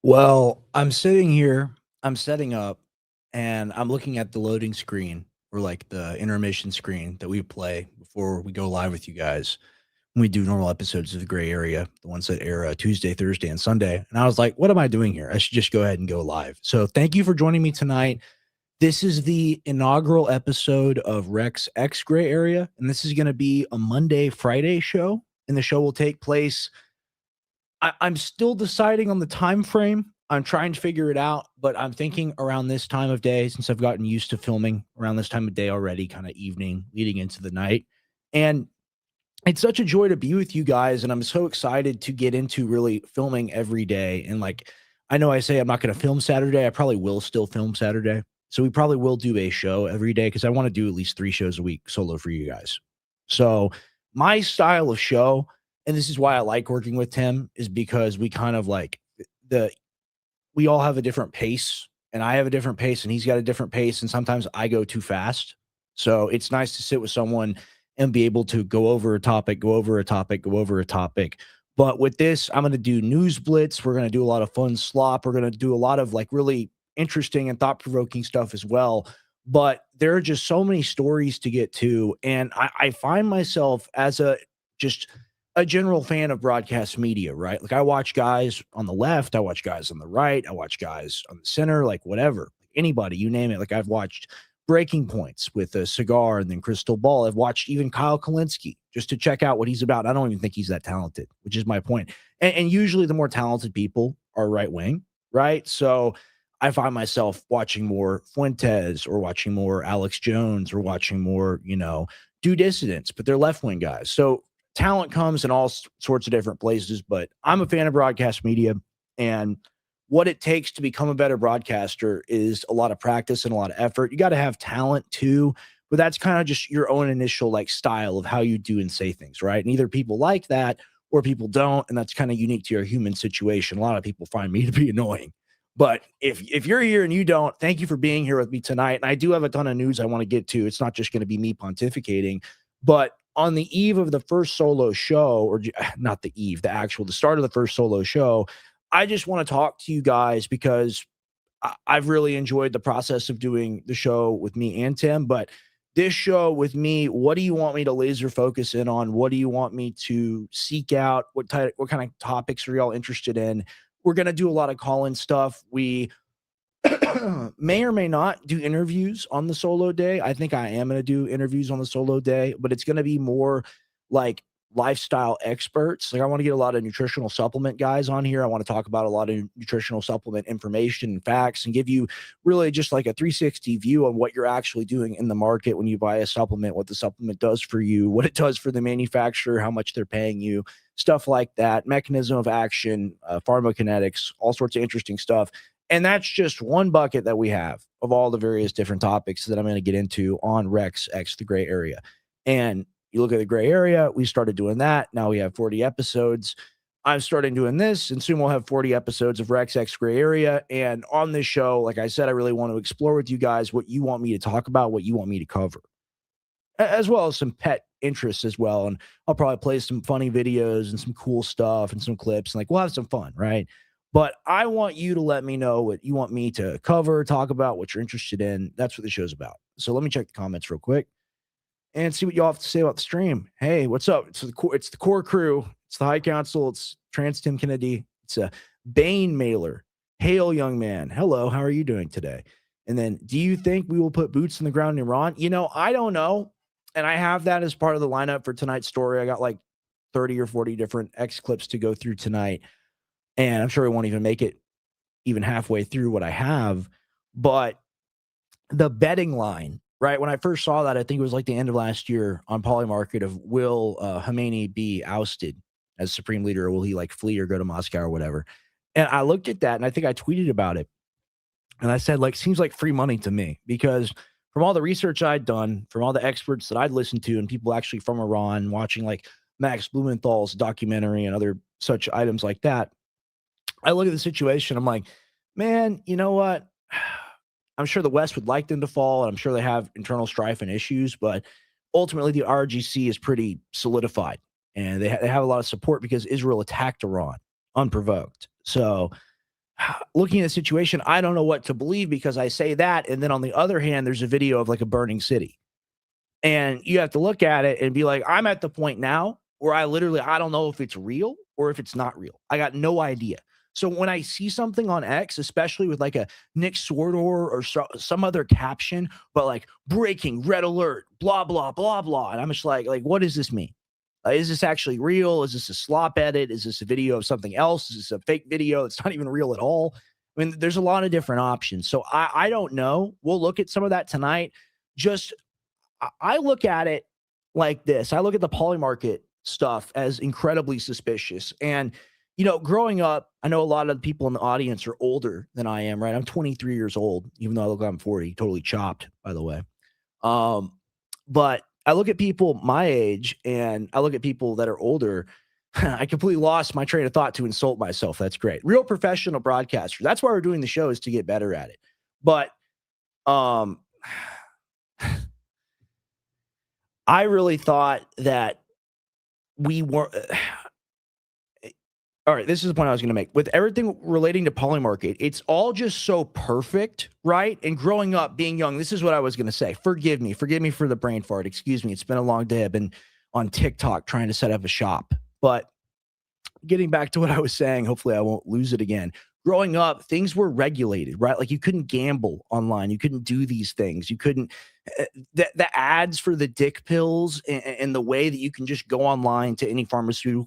Well, I'm sitting here, I'm setting up, and I'm looking at the loading screen or like the intermission screen that we play before we go live with you guys when we do normal episodes of the gray area, the ones that air Tuesday, Thursday, and Sunday. And I was like, what am I doing here? I should just go ahead and go live. So thank you for joining me tonight. This is the inaugural episode of Rex X Gray Area, and this is going to be a Monday, Friday show. And the show will take place I'm still deciding on the time frame. I'm trying to figure it out, but I'm thinking around this time of day since I've gotten used to filming around this time of day already, kind of evening leading into the night. And it's such a joy to be with you guys. And I'm so excited to get into really filming every day. And like, I know I say I'm not going to film Saturday. I probably will still film Saturday. So we probably will do a show every day because I want to do at least 3 shows a week solo for you guys. So my style of show, and this is why I like working with Tim, is because we kind of like the we all have a different pace, and I have a different pace, and he's got a different pace, and sometimes I go too fast. So it's nice to sit with someone and be able to go over a topic, go over a topic, go over a topic. But with this, I'm going to do news blitz. We're going to do a lot of fun slop. We're going to do a lot of like really interesting and thought provoking stuff as well. But there are just so many stories to get to. And I find myself as just a general fan of broadcast media, right? Like I watch guys on the left, I watch guys on the right, I watch guys on the center, like whatever, anybody, you name it. Like I've watched Breaking Points with a cigar and then Crystal Ball. I've watched even Kyle Kalinske just to check out what he's about. I don't even think he's that talented, which is my point. And usually the more talented people are right wing, right? So I find myself watching more Fuentes or watching more Alex Jones or watching more, do dissidents, but they're left wing guys. So talent comes in all sorts of different places, but I'm a fan of broadcast media, and what it takes to become a better broadcaster is a lot of practice and a lot of effort. You got to have talent too, but that's kind of just your own initial like style of how you do and say things, right? And either people like that or people don't, and that's kind of unique to your human situation. A lot of people find me to be annoying. But if you're here and you don't, thank you for being here with me tonight. And I do have a ton of news I want to get to. It's not just going to be me pontificating, but on the eve of the first solo show, or not the eve, the start of the first solo show, I just want to talk to you guys because I've really enjoyed the process of doing the show with me and Tim. But this show with me, what do you want me to laser focus in on? What do you want me to seek out? What kind of topics are y'all interested in? We're going to do a lot of call-in stuff. We may or may not do interviews on the solo day. I think I am going to do interviews on the solo day, but it's going to be more like lifestyle experts. Like I want to get a lot of nutritional supplement guys on here. I want to talk about a lot of nutritional supplement information and facts and give you really just like a 360 view on what you're actually doing in the market when you buy a supplement, what the supplement does for you, what it does for the manufacturer, how much they're paying you, stuff like that, mechanism of action, pharmacokinetics, all sorts of interesting stuff. And that's just one bucket that we have of all the various different topics that I'm going to get into on Rex X, the gray area. And you look at the gray area, we started doing that. Now we have 40 episodes. I'm starting doing this, and soon we'll have 40 episodes of Rex X Gray Area. And on this show, like I said, I really want to explore with you guys what you want me to talk about, what you want me to cover, as well as some pet interests as well. And I'll probably play some funny videos and some cool stuff and some clips. And like we'll have some fun, right? But I want you to let me know what you want me to cover, talk about, what you're interested in. That's what the show's about. So let me check the comments real quick and see what y'all have to say about the stream. Hey, what's up? It's the core crew. It's the High Council. It's Trans Tim Kennedy. It's a Bane Mailer. Hail, young man. Hello, how are you doing today? And then, do you think we will put boots in the ground in Iran? I don't know. And I have that as part of the lineup for tonight's story. I got like 30 or 40 different X clips to go through tonight. And I'm sure we won't even make it even halfway through what I have. But the betting line, right? When I first saw that, I think it was like the end of last year on Polymarket of will Khamenei be ousted as supreme leader, or will he like flee or go to Moscow or whatever? And I looked at that and I think I tweeted about it. And I said, like, seems like free money to me because from all the research I'd done, from all the experts that I'd listened to and people actually from Iran watching like Max Blumenthal's documentary and other such items like that, I look at the situation. I'm like, man, you know what? I'm sure the West would like them to fall, and I'm sure they have internal strife and issues, but ultimately the RGC is pretty solidified, and they have a lot of support because Israel attacked Iran unprovoked. So looking at the situation, I don't know what to believe because I say that. And then on the other hand, there's a video of like a burning city. And you have to look at it and be like, I'm at the point now where I don't know if it's real or if it's not real. I got no idea. So when I see something on X, especially with like a Nick Swordor or some other caption, but like breaking red alert, blah, blah, blah, blah. And I'm just like, what does this mean? Is this actually real? Is this a slop edit? Is this a video of something else? Is this a fake video? It's not even real at all. I mean, there's a lot of different options. So I don't know. We'll look at some of that tonight. Just I look at it like this. I look at the Polymarket stuff as incredibly suspicious. And, growing up, I know a lot of the people in the audience are older than I am, right? I'm 23 years old, even though I look like I'm 40, totally chopped, by the way. But I look at people my age and I look at people that are older. I completely lost my train of thought to insult myself. That's great. Real professional broadcaster. That's why we're doing the show, is to get better at it. But, I really thought that we were all right, this is the point I was going to make. With everything relating to Polymarket, it's all just so perfect, right? And growing up, being young, this is what I was going to say. Forgive me for the brain fart. Excuse me. It's been a long day. I've been on TikTok trying to set up a shop. But getting back to what I was saying, hopefully I won't lose it again. Growing up, things were regulated, right? Like you couldn't gamble online. You couldn't do these things. You couldn't, the ads for the dick pills and the way that you can just go online to any pharmaceutical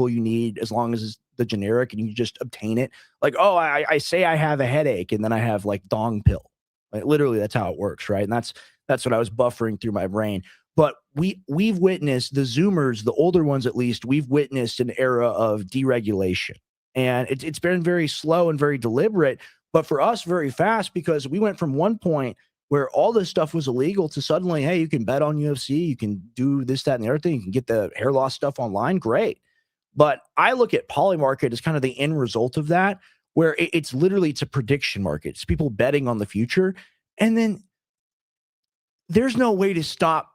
you need, as long as it's the generic and you just obtain it. Like, oh, I say I have a headache and then I have like dong pill. Like, literally, that's how it works, right? And that's what I was buffering through my brain. But we've witnessed, the Zoomers, the older ones at least, we've witnessed an era of deregulation. And it's been very slow and very deliberate, but for us, very fast, because we went from one point where all this stuff was illegal to suddenly, hey, you can bet on UFC, you can do this, that, and the other thing, you can get the hair loss stuff online, great. But I look at Polymarket as kind of the end result of that, where it's a prediction market. It's people betting on the future. And then there's no way to stop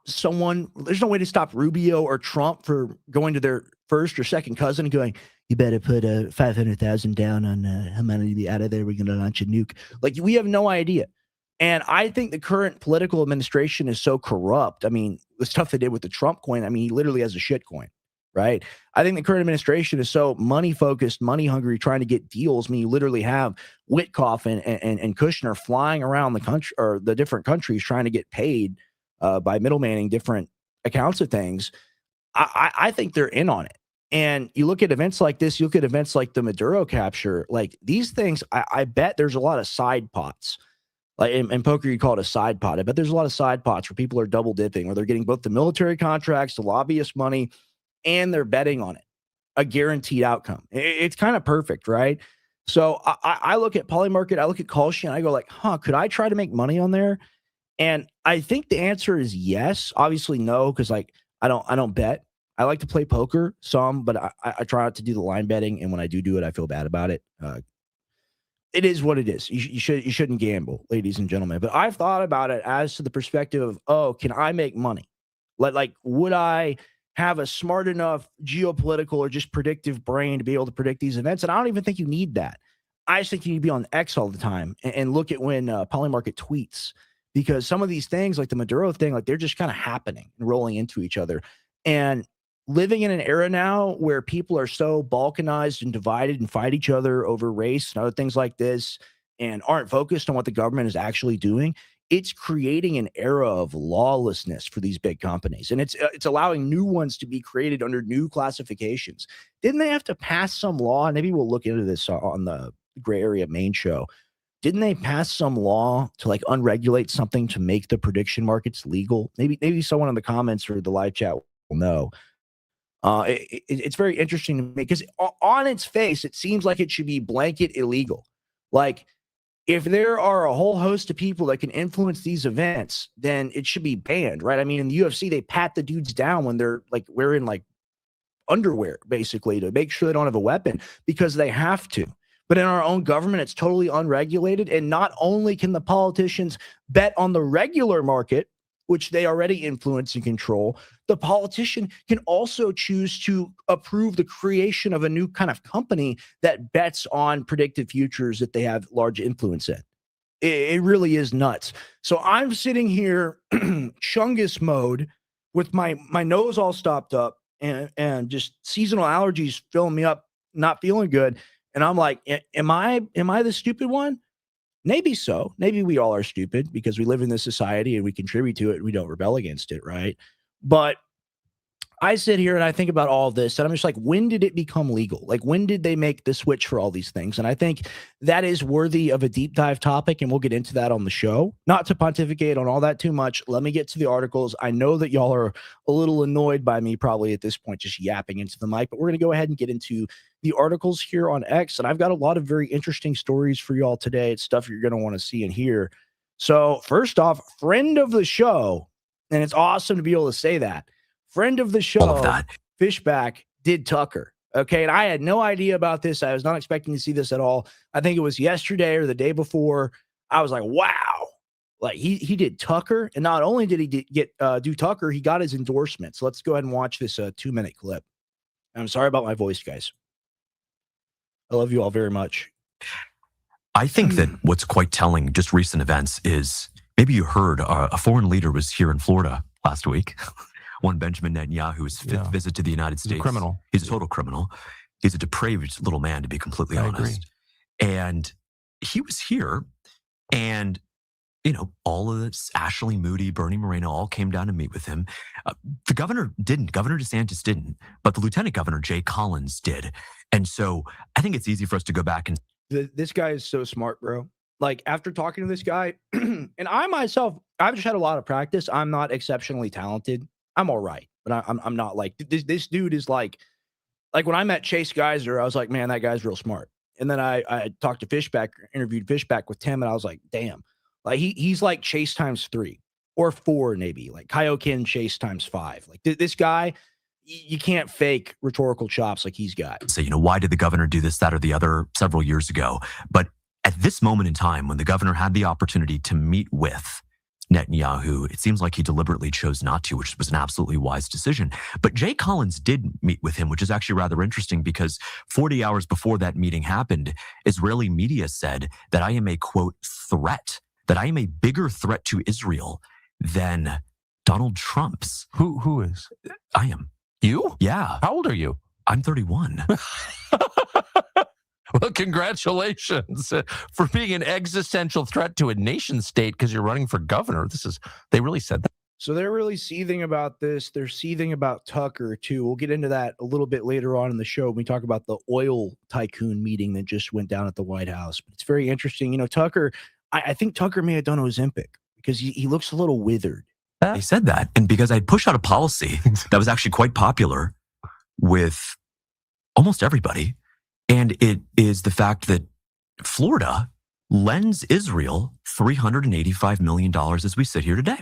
Rubio or Trump for going to their first or second cousin and going, you better put 500,000 down on how many to be out of there. We're going to launch a nuke. Like, we have no idea. And I think the current political administration is so corrupt. I mean, the stuff they did with the Trump coin, I mean, he literally has a shit coin, right? I think the current administration is so money focused, money hungry, trying to get deals. I mean, you literally have Witkoff and Kushner flying around the country or the different countries trying to get paid by middlemaning different accounts of things. I think they're in on it. And you look at events like this, you look at events like the Maduro capture, like these things, I bet there's a lot of side pots. Like in poker, you call it a side pot. I bet there's a lot of side pots where people are double dipping, where they're getting both the military contracts, the lobbyist money, and they're betting on it, a guaranteed outcome. It's kind of perfect, right? So I look at Polymarket, I look at Kalshi, and I go like, could I try to make money on there? And I think the answer is yes. Obviously, no, because like I don't bet. I like to play poker some, but I try not to do the line betting. And when I do it, I feel bad about it. It is what it is. You shouldn't gamble, ladies and gentlemen. But I've thought about it as to the perspective of, can I make money? Like, would I have a smart enough geopolitical or just predictive brain to be able to predict these events? And I don't even think you need that. I just think you need to be on X all the time and look at when Polymarket tweets, because some of these things, like the Maduro thing, like they're just kind of happening and rolling into each other. And living in an era now where people are so balkanized and divided and fight each other over race and other things like this and aren't focused on what the government is actually doing, it's creating an era of lawlessness for these big companies. And it's allowing new ones to be created under new classifications. Didn't they have to pass some law? Maybe we'll look into this on the Gray Area Main Show. Didn't they pass some law to like unregulate something to make the prediction markets legal? Maybe someone in the comments or the live chat will know. It's very interesting to me because on its face, it seems like it should be blanket illegal. Like, if there are a whole host of people that can influence these events, then it should be banned, right? I mean, in the UFC, they pat the dudes down when they're like wearing like underwear, basically, to make sure they don't have a weapon because they have to. But in our own government, it's totally unregulated. And not only can the politicians bet on the regular market, which they already influence and control, the politician can also choose to approve the creation of a new kind of company that bets on predictive futures that they have large influence in. It really is nuts. So I'm sitting here Chungus mode with my nose all stopped up and just seasonal allergies filling me up, not feeling good. And I'm like, am I the stupid one? Maybe so. Maybe we all are stupid because we live in this society and we contribute to it and we don't rebel against it, right? But I sit here and I think about all of this and I'm just like, when did it become legal? Like, when did they make the switch for all these things? And I think that is worthy of a deep dive topic, and we'll get into that on the show. Not to pontificate on all that too much. Let me get to the articles. I know that y'all are a little annoyed by me probably at this point, just yapping into the mic, but we're going to go ahead and get into the articles here on X. And I've got a lot of very interesting stories for y'all today. It's stuff you're going to want to see and hear. So first off, friend of the show, and it's awesome to be able to say that. Friend of the show, Fishback, did Tucker. Okay. And I had no idea about this. I was not expecting to see this at all. I think it was yesterday or the day before. I was like, wow. Like he did Tucker. And not only did he do Tucker, he got his endorsement. So let's go ahead and watch this 2-minute clip. I'm sorry about my voice, guys. I love you all very much. I think that what's quite telling, just recent events, is maybe you heard a foreign leader was here in Florida last week. One Benjamin Netanyahu's fifth visit to the United States. He's a criminal. He's a total criminal. He's a depraved little man, to be completely honest. Agree. And he was here, and all of this, Ashley Moody, Bernie Moreno, all came down to meet with him. The governor didn't. Governor DeSantis didn't. But the Lieutenant Governor, Jay Collins, did. And so I think it's easy for us to go back and... This guy is so smart, bro. Like, after talking to this guy, and I myself, I've just had a lot of practice. I'm not exceptionally talented. I'm all right, but I'm not like this dude is like when I met Chase Geiser, I was like, man, that guy's real smart. And then I talked to Fishback, interviewed Fishback with Tim, and I was like, damn, like he's like Chase times 3 or 4, maybe like Kaioken Chase times 5. Like this guy, you can't fake rhetorical chops like he's got. So, why did the governor do this, that, or the other several years ago? But at this moment in time, when the governor had the opportunity to meet with Netanyahu, it seems like he deliberately chose not to, which was an absolutely wise decision. But Jay Collins did meet with him, which is actually rather interesting because 40 hours before that meeting happened, Israeli media said that I am a, quote, threat, that I am a bigger threat to Israel than Donald Trump's. Who is? I am. You? Yeah. How old are you? I'm 31. Well, congratulations for being an existential threat to a nation state because you're running for governor. They really said that. So they're really seething about this. They're seething about Tucker too. We'll get into that a little bit later on in the show when we talk about the oil tycoon meeting that just went down at the White House. But it's very interesting. Tucker, I think Tucker may have done Ozempic because he looks a little withered. They said that. And because I'd push out a policy that was actually quite popular with almost everybody. And it is the fact that Florida lends Israel $385 million as we sit here today.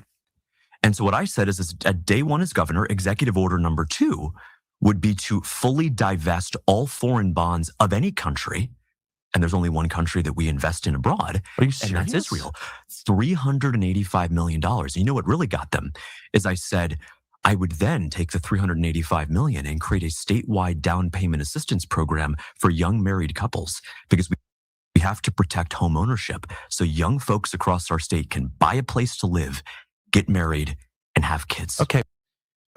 And so what I said is at day one as governor, executive order number 2 would be to fully divest all foreign bonds of any country. And there's only one country that we invest in abroad. Are you serious? And that's Israel. $385 million. And you know what really got them is I said, I would then take the $385 million and create a statewide down payment assistance program for young married couples because we have to protect home ownership so young folks across our state can buy a place to live, get married, and have kids.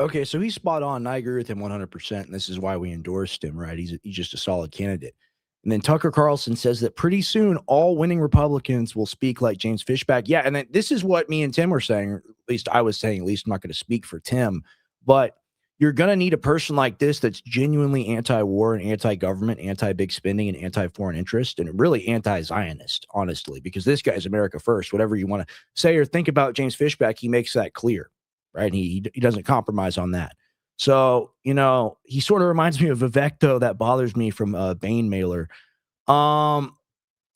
Okay, so he's spot on. And I agree with him 100%. And this is why we endorsed him, right? He's just a solid candidate. And then Tucker Carlson says that pretty soon all winning Republicans will speak like James Fishback. Yeah, and then this is what me and Tim were saying, or at least I was saying, at least I'm not going to speak for Tim, but you're going to need a person like this that's genuinely anti-war and anti-government, anti-big spending, and anti-foreign interest, and really anti-Zionist, honestly, because this guy's America first. Whatever you want to say or think about James Fishback, he makes that clear, right? He doesn't compromise on that. So, he sort of reminds me of Vivek, though. That bothers me from Bane Mailer. I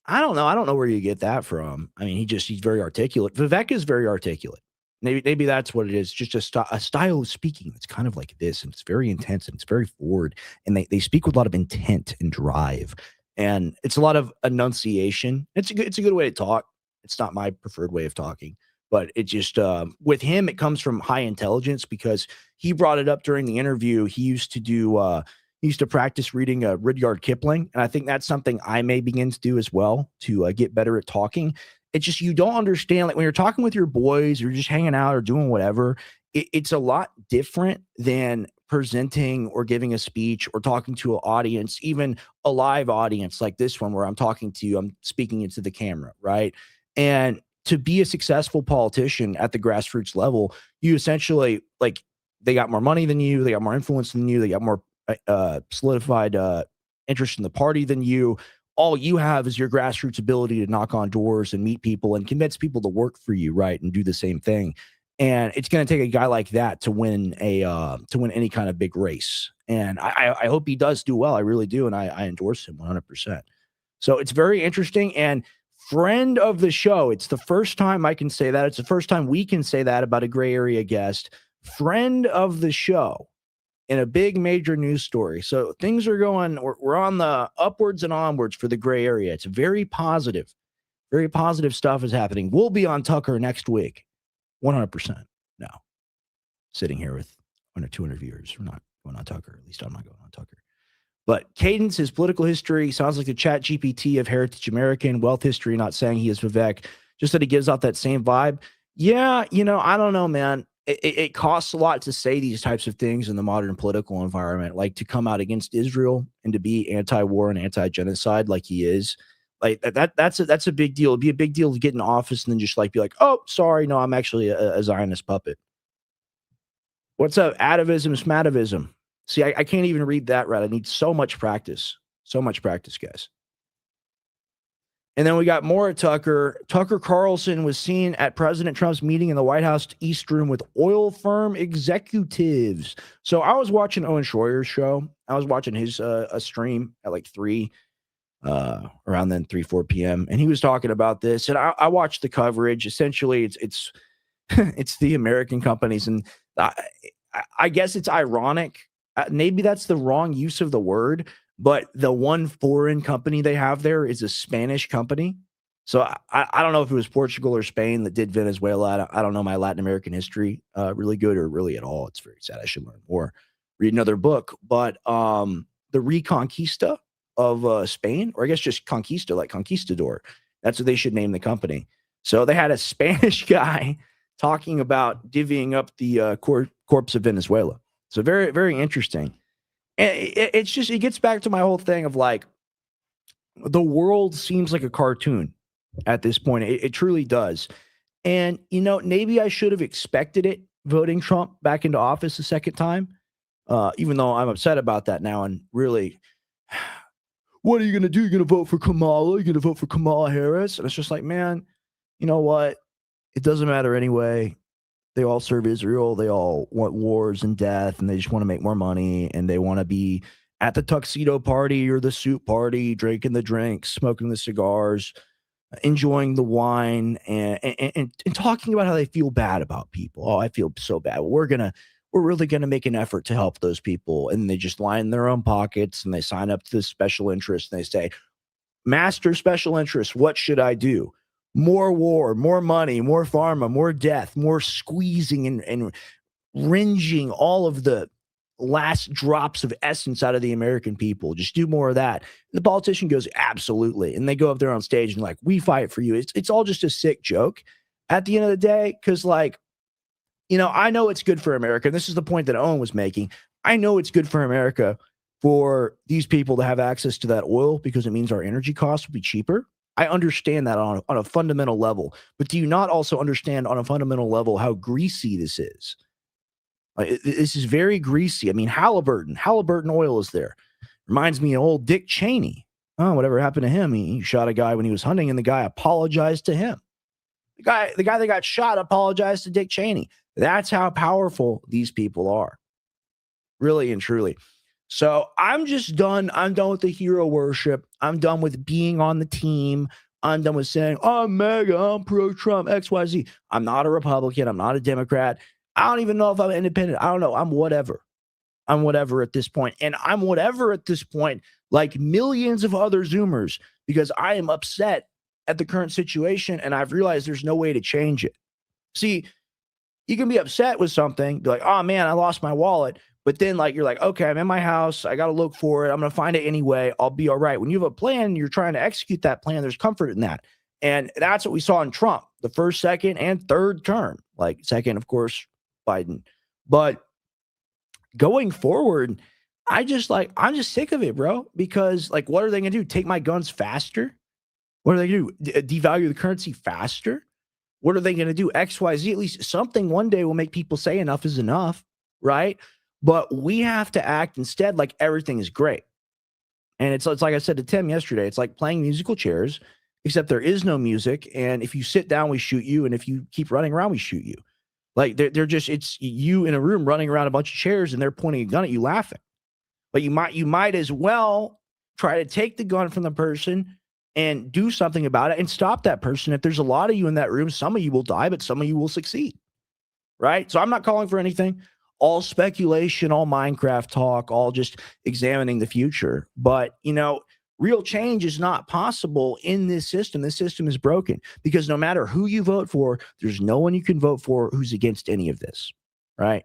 don't know. I don't know where you get that from. I mean, he's very articulate. Vivek is very articulate. Maybe that's what it is. Just a style of speaking that's kind of like this, and it's very intense and it's very forward, and they speak with a lot of intent and drive, and it's a lot of enunciation. It's a good way to talk. It's not my preferred way of talking, But it just with him, it comes from high intelligence because he brought it up during the interview. He used to practice reading Rudyard Kipling, and I think that's something I may begin to do as well to get better at talking. It's just you don't understand, like when you're talking with your boys, or you're just hanging out or doing whatever. It's a lot different than presenting or giving a speech or talking to an audience, even a live audience like this one where I'm talking to you, I'm speaking into the camera, right? And to be a successful politician at the grassroots level, you essentially, like, they got more money than you, they got more influence than you, they got more solidified interest in the party than you. All you have is your grassroots ability to knock on doors and meet people and convince people to work for you, right, and do the same thing. And it's going to take a guy like that to win any kind of big race. And I hope he does do well. I really do, and I endorse him 100%. So it's very interesting. And friend of the show, it's the first time I can say that. It's the first time we can say that about a gray area guest. Friend of the show in a big major news story. So things are going, we're on the upwards and onwards for the gray area. It's very positive stuff is happening. We'll be on Tucker next week. 100%. No. Sitting here with 100 or 200 viewers. We're not going on Tucker. At least I'm not going on Tucker. But Cadence, his political history sounds like the Chat GPT of Heritage American. Wealth history, not saying he is Vivek, just that he gives off that same vibe. Yeah, I don't know, man. It costs a lot to say these types of things in the modern political environment, like to come out against Israel and to be anti-war and anti-genocide like he is. Like that's a big deal. It'd be a big deal to get in office and then just like be like, oh, sorry, no, I'm actually a Zionist puppet. What's up? Atavism, smatavism. See, I can't even read that right. I need so much practice. So much practice, guys. And then we got more at Tucker. Tucker Carlson was seen at President Trump's meeting in the White House East Room with oil firm executives. So I was watching Owen Schroyer's show. I was watching his a stream at like 3 around then 4 p.m. And he was talking about this. And I watched the coverage. Essentially, it's it's the American companies. And I guess it's ironic. Maybe that's the wrong use of the word, but the one foreign company they have there is a Spanish company. So I don't know if it was Portugal or Spain that did Venezuela. I don't know my Latin American history really good or really at all. It's very sad. I should learn more. Read another book. But the Reconquista of Spain, or I guess just Conquista, like Conquistador. That's what they should name the company. So they had a Spanish guy talking about divvying up the corpse of Venezuela. So very, very interesting. And it's just, it gets back to my whole thing of like, the world seems like a cartoon at this point. It truly does. And, maybe I should have expected it voting Trump back into office a second time, even though I'm upset about that now. And really, what are you going to do? You're going to vote for Kamala? You're going to vote for Kamala Harris? And it's just like, man, you know what? It doesn't matter anyway. They all serve Israel. They all want wars and death, and they just want to make more money, and they want to be at the tuxedo party or the suit party, drinking the drinks, smoking the cigars, enjoying the wine, and talking about how they feel bad about people. Oh, I feel so bad. We're really gonna make an effort to help those people, and they just line their own pockets and they sign up to this special interest, and they say, "Master special interest, what should I do? More war, more money, more pharma, more death, more squeezing and wringing all of the last drops of essence out of the American people. Just do more of that." And the politician goes, absolutely. And they go up there on stage and like, we fight for you. It's all just a sick joke at the end of the day. Cause like, I know it's good for America. And this is the point that Owen was making. I know it's good for America for these people to have access to that oil because it means our energy costs will be cheaper. I understand that on a fundamental level, but do you not also understand on a fundamental level how greasy this is? This is very greasy. I mean, Halliburton oil is there. Reminds me of old Dick Cheney. Oh, whatever happened to him? He shot a guy when he was hunting, and the guy apologized to him. The guy that got shot apologized to Dick Cheney. That's how powerful these people are, really and truly. So I'm just done. I'm done with the hero worship. I'm done with being on the team. I'm done with saying, I'm MAGA, I'm pro-Trump, XYZ. I'm not a Republican. I'm not a Democrat. I don't even know if I'm independent. I don't know. I'm whatever. I'm whatever at this point. And I'm whatever at this point, like millions of other Zoomers, because I am upset at the current situation and I've realized there's no way to change it. See, you can be upset with something, be like, oh man, I lost my wallet. But then, like, you're like, okay, I'm in my house. I got to look for it. I'm going to find it anyway. I'll be all right. When you have a plan, you're trying to execute that plan. There's comfort in that. And that's what we saw in Trump, the first, second, and third term. Like, second, of course, Biden. But going forward, I'm just sick of it, bro. Because, like, what are they going to do? Take my guns faster? What are they going to do? Devalue the currency faster? What are they going to do? X, Y, Z. At least something one day will make people say enough is enough, right? But we have to act instead like everything is great. And it's like I said to Tim yesterday, it's like playing musical chairs, except there is no music. And if you sit down, we shoot you. And if you keep running around, we shoot you. Like they're just, it's you in a room running around a bunch of chairs and they're pointing a gun at you laughing. But you might as well try to take the gun from the person and do something about it and stop that person. If there's a lot of you in that room, some of you will die, but some of you will succeed. Right? So I'm not calling for anything. All speculation, all Minecraft talk, all just examining the future. But, real change is not possible in this system. This system is broken because no matter who you vote for, there's no one you can vote for who's against any of this. Right?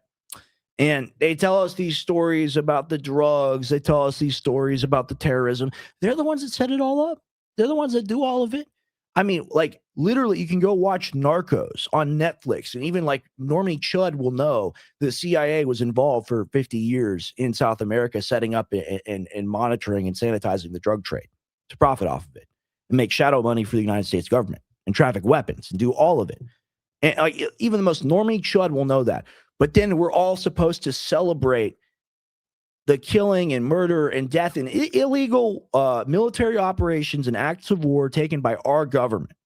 And they tell us these stories about the drugs. They tell us these stories about the terrorism. They're the ones that set it all up. They're the ones that do all of it. I mean, like, literally, you can go watch Narcos on Netflix, and even like Normie Chud will know the CIA was involved for 50 years in South America, setting up and monitoring and sanitizing the drug trade to profit off of it and make shadow money for the United States government and traffic weapons and do all of it. And like, even the most Normie Chud will know that. But then we're all supposed to celebrate the killing and murder and death and illegal military operations and acts of war taken by our government.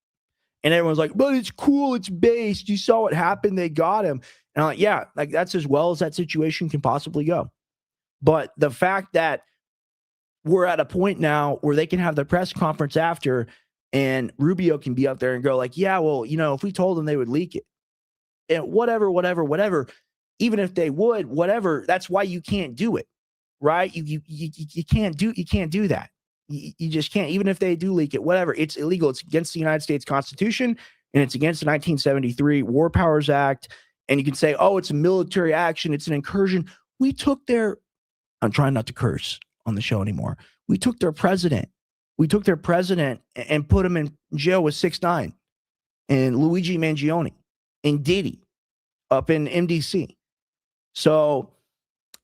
And everyone's like, but it's cool. It's based. You saw what happened. They got him. And I'm like, yeah, like that's as well as that situation can possibly go. But the fact that we're at a point now where they can have the press conference after and Rubio can be up there and go like, yeah, well, if we told them they would leak it and whatever, even if they would, whatever, that's why you can't do it. Right? You can't do that. You just can't, even if they do leak it, whatever. It's illegal. It's against the United States Constitution and it's against the 1973 War Powers Act. And you can say, oh, it's a military action. It's an incursion. I'm trying not to curse on the show anymore. We took their president and put him in jail with 6ix9ine and Luigi Mangione and Diddy up in MDC. So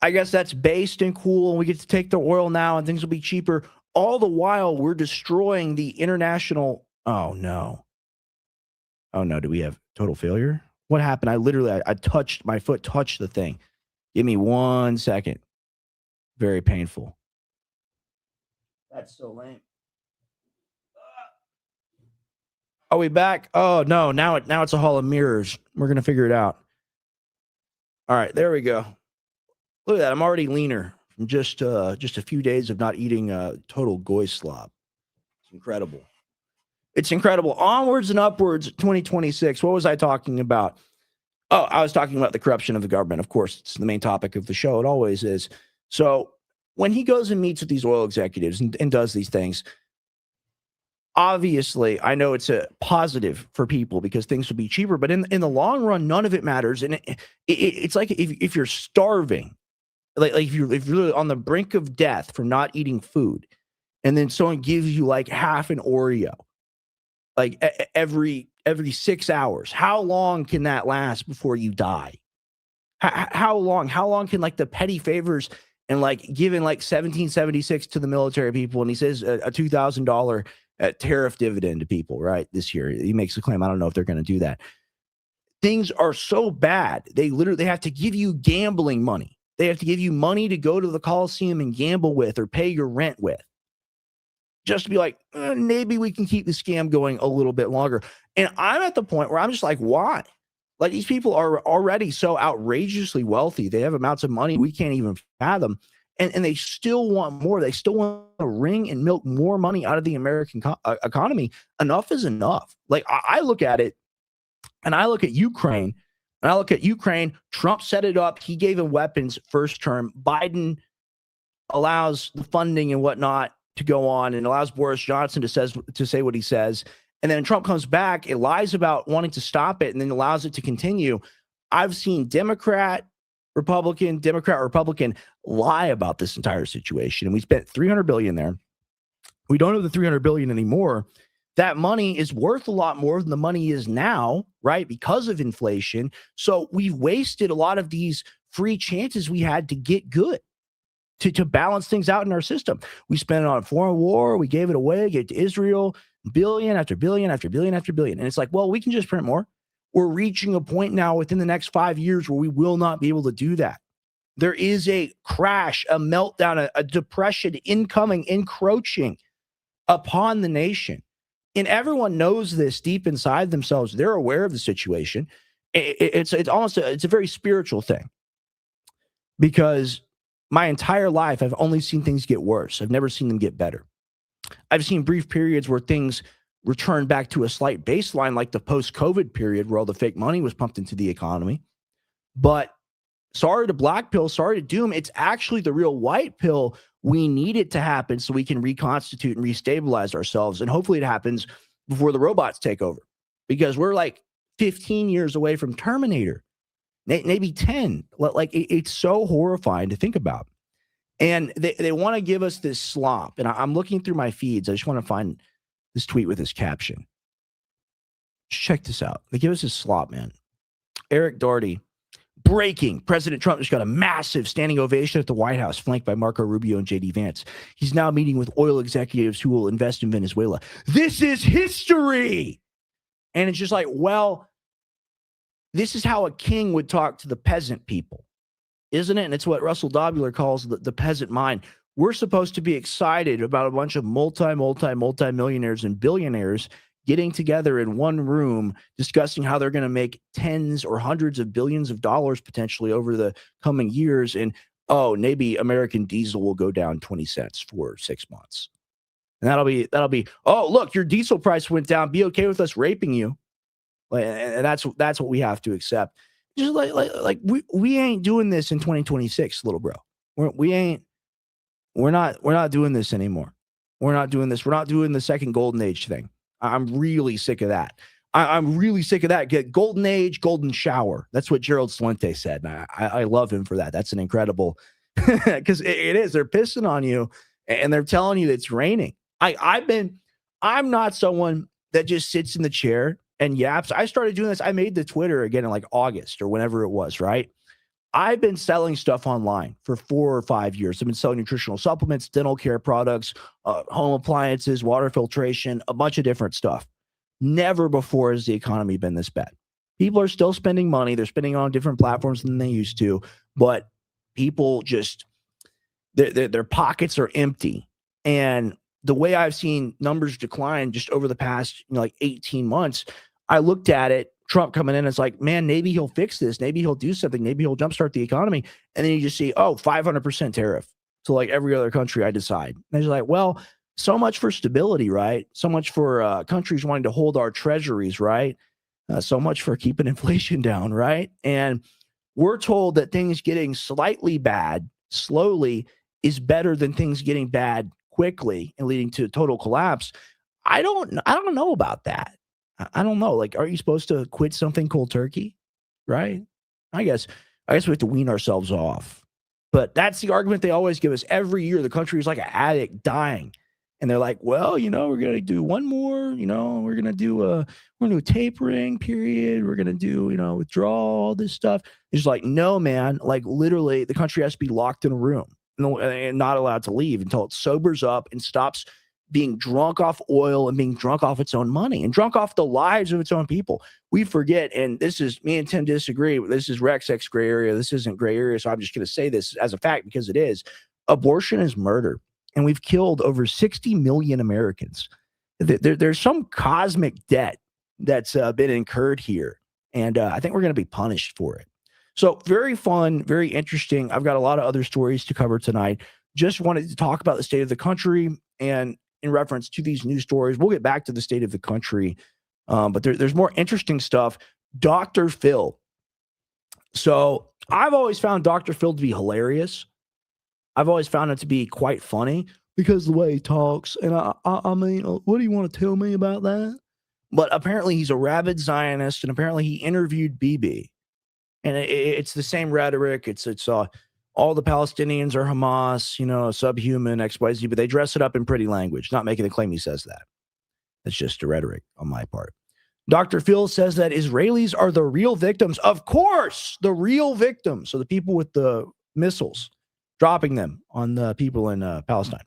I guess that's based and cool, and we get to take the oil now, and things will be cheaper. All the while, we're destroying the international. Oh no! Do we have total failure? What happened? I touched my foot, touched the thing. Give me 1 second. Very painful. That's so lame. Are we back? Oh no! Now it's a hall of mirrors. We're gonna figure it out. All right, there we go. Look at that. I'm already leaner from just a few days of not eating total goy slob. It's incredible. It's incredible. Onwards and upwards, 2026. What was I talking about? Oh, I was talking about the corruption of the government. Of course, it's the main topic of the show. It always is. So when he goes and meets with these oil executives and does these things, obviously, I know it's a positive for people because things will be cheaper. But in the long run, none of it matters. And it's like if you're starving, like if you're on the brink of death from not eating food, and then someone gives you like half an Oreo, like every 6 hours, how long can that last before you die? How long can like the petty favors and like giving like 1776 to the military people, and he says a $2,000 tariff dividend to people, right? This year he makes a claim. I don't know if they're going to do that. Things are so bad. They have to give you gambling money. They have to give you money to go to the Coliseum and gamble with or pay your rent with. Just to be like, maybe we can keep the scam going a little bit longer. And I'm at the point where I'm just like, why? Like, these people are already so outrageously wealthy. They have amounts of money we can't even fathom. And they still want more. They still want to wring and milk more money out of the American economy. Enough is enough. Like, I look at it, and I look at Ukraine, Trump set it up. He gave him weapons first term. Biden allows the funding and whatnot to go on and allows Boris Johnson to say what he says. And then Trump comes back, it lies about wanting to stop it, and then allows it to continue. I've seen Democrat, Republican lie about this entire situation. And we spent $300 billion there. We don't have the $300 billion anymore. That money is worth a lot more than the money is now, right? Because of inflation. So we've wasted a lot of these free chances we had to get good, to balance things out in our system. We spent it on a foreign war. We gave it away, gave it to Israel, billion after billion after billion after billion. And it's like, well, we can just print more. We're reaching a point now within the next 5 years where we will not be able to do that. There is a crash, a meltdown, a depression incoming, encroaching upon the nation. And everyone knows this deep inside themselves. They're aware of the situation. It's almost it's a very spiritual thing, because my entire life I've only seen things get worse. I've never seen them get better. I've seen brief periods where things return back to a slight baseline, like the post-COVID period where all the fake money was pumped into the economy. But sorry to black pill, sorry to doom, it's actually the real white pill. We need it to happen so we can reconstitute and restabilize ourselves. And hopefully it happens before the robots take over, because we're like 15 years away from Terminator, maybe 10. Like it's so horrifying to think about. And they want to give us this slop. And I'm looking through my feeds. I just want to find this tweet with this caption. Check this out. They give us this slop, man. Eric Doherty. Breaking. President Trump just got a massive standing ovation at the White House, flanked by Marco Rubio and J.D. Vance. He's now meeting with oil executives who will invest in Venezuela. This is history. And it's just like, well, this is how a king would talk to the peasant people, isn't it? And it's what Russell Dobler calls the peasant mind. We're supposed to be excited about a bunch of multi-millionaires and billionaires getting together in one room, discussing how they're going to make tens or hundreds of billions of dollars potentially over the coming years. And, oh, maybe American diesel will go down 20 cents for 6 months. And that'll be, oh, look, your diesel price went down. Be okay with us raping you. And that's what we have to accept. Just like we ain't doing this in 2026, little bro. We're not doing this anymore. We're not doing this. We're not doing the second golden age thing. I'm really sick of that. I'm really sick of that. Get golden age, golden shower. That's what Gerald Salente said. And I love him for that. That's an incredible, because it is. They're pissing on you and they're telling you it's raining. I'm not someone that just sits in the chair and yaps. I started doing this. I made the Twitter again in like August or whenever it was, right? I've been selling stuff online for 4 or 5 years. I've been selling nutritional supplements, dental care products, home appliances, water filtration, a bunch of different stuff. Never before has the economy been this bad. People are still spending money. They're spending on different platforms than they used to, but people just, their pockets are empty. And the way I've seen numbers decline just over the past, like 18 months, I looked at it, Trump coming in, it's like, man, maybe he'll fix this. Maybe he'll do something. Maybe he'll jumpstart the economy. And then you just see, 500% tariff to like every other country I decide. And it's like, well, so much for stability, right? So much for countries wanting to hold our treasuries, right? So much for keeping inflation down, right? And we're told that things getting slightly bad, slowly, is better than things getting bad quickly and leading to total collapse. I don't know about that. I don't know. Like, are you supposed to quit something cold turkey? Right? I guess we have to wean ourselves off. But that's the argument they always give us every year. The country is like an addict dying. And they're like, well, we're going to do one more, we're going to do a tapering period. We're going to do, withdrawal, all this stuff. It's like, no, man, like literally the country has to be locked in a room and not allowed to leave until it sobers up and stops being drunk off oil and being drunk off its own money and drunk off the lives of its own people. We forget, and this is, me and Tim disagree, this is Rex X gray area. This isn't gray area, so I'm just going to say this as a fact because it is. Abortion is murder, and we've killed over 60 million Americans. There's some cosmic debt that's been incurred here, and I think we're going to be punished for it. So very fun, very interesting. I've got a lot of other stories to cover tonight. Just wanted to talk about the state of the country, and in reference to these news stories, we'll get back to the state of the country. But there's more interesting stuff. Dr. Phil. So I've always found Dr. Phil to be hilarious. I've always found it to be quite funny because the way he talks. And I mean, what do you want to tell me about that? But apparently he's a rabid Zionist, and apparently he interviewed Bibi. And it's the same rhetoric. It's all the Palestinians are Hamas, subhuman, XYZ, but they dress it up in pretty language, not making the claim he says that. That's just a rhetoric on my part. Dr. Phil says that Israelis are the real victims. Of course, the real victims. So the people with the missiles, dropping them on the people in Palestine,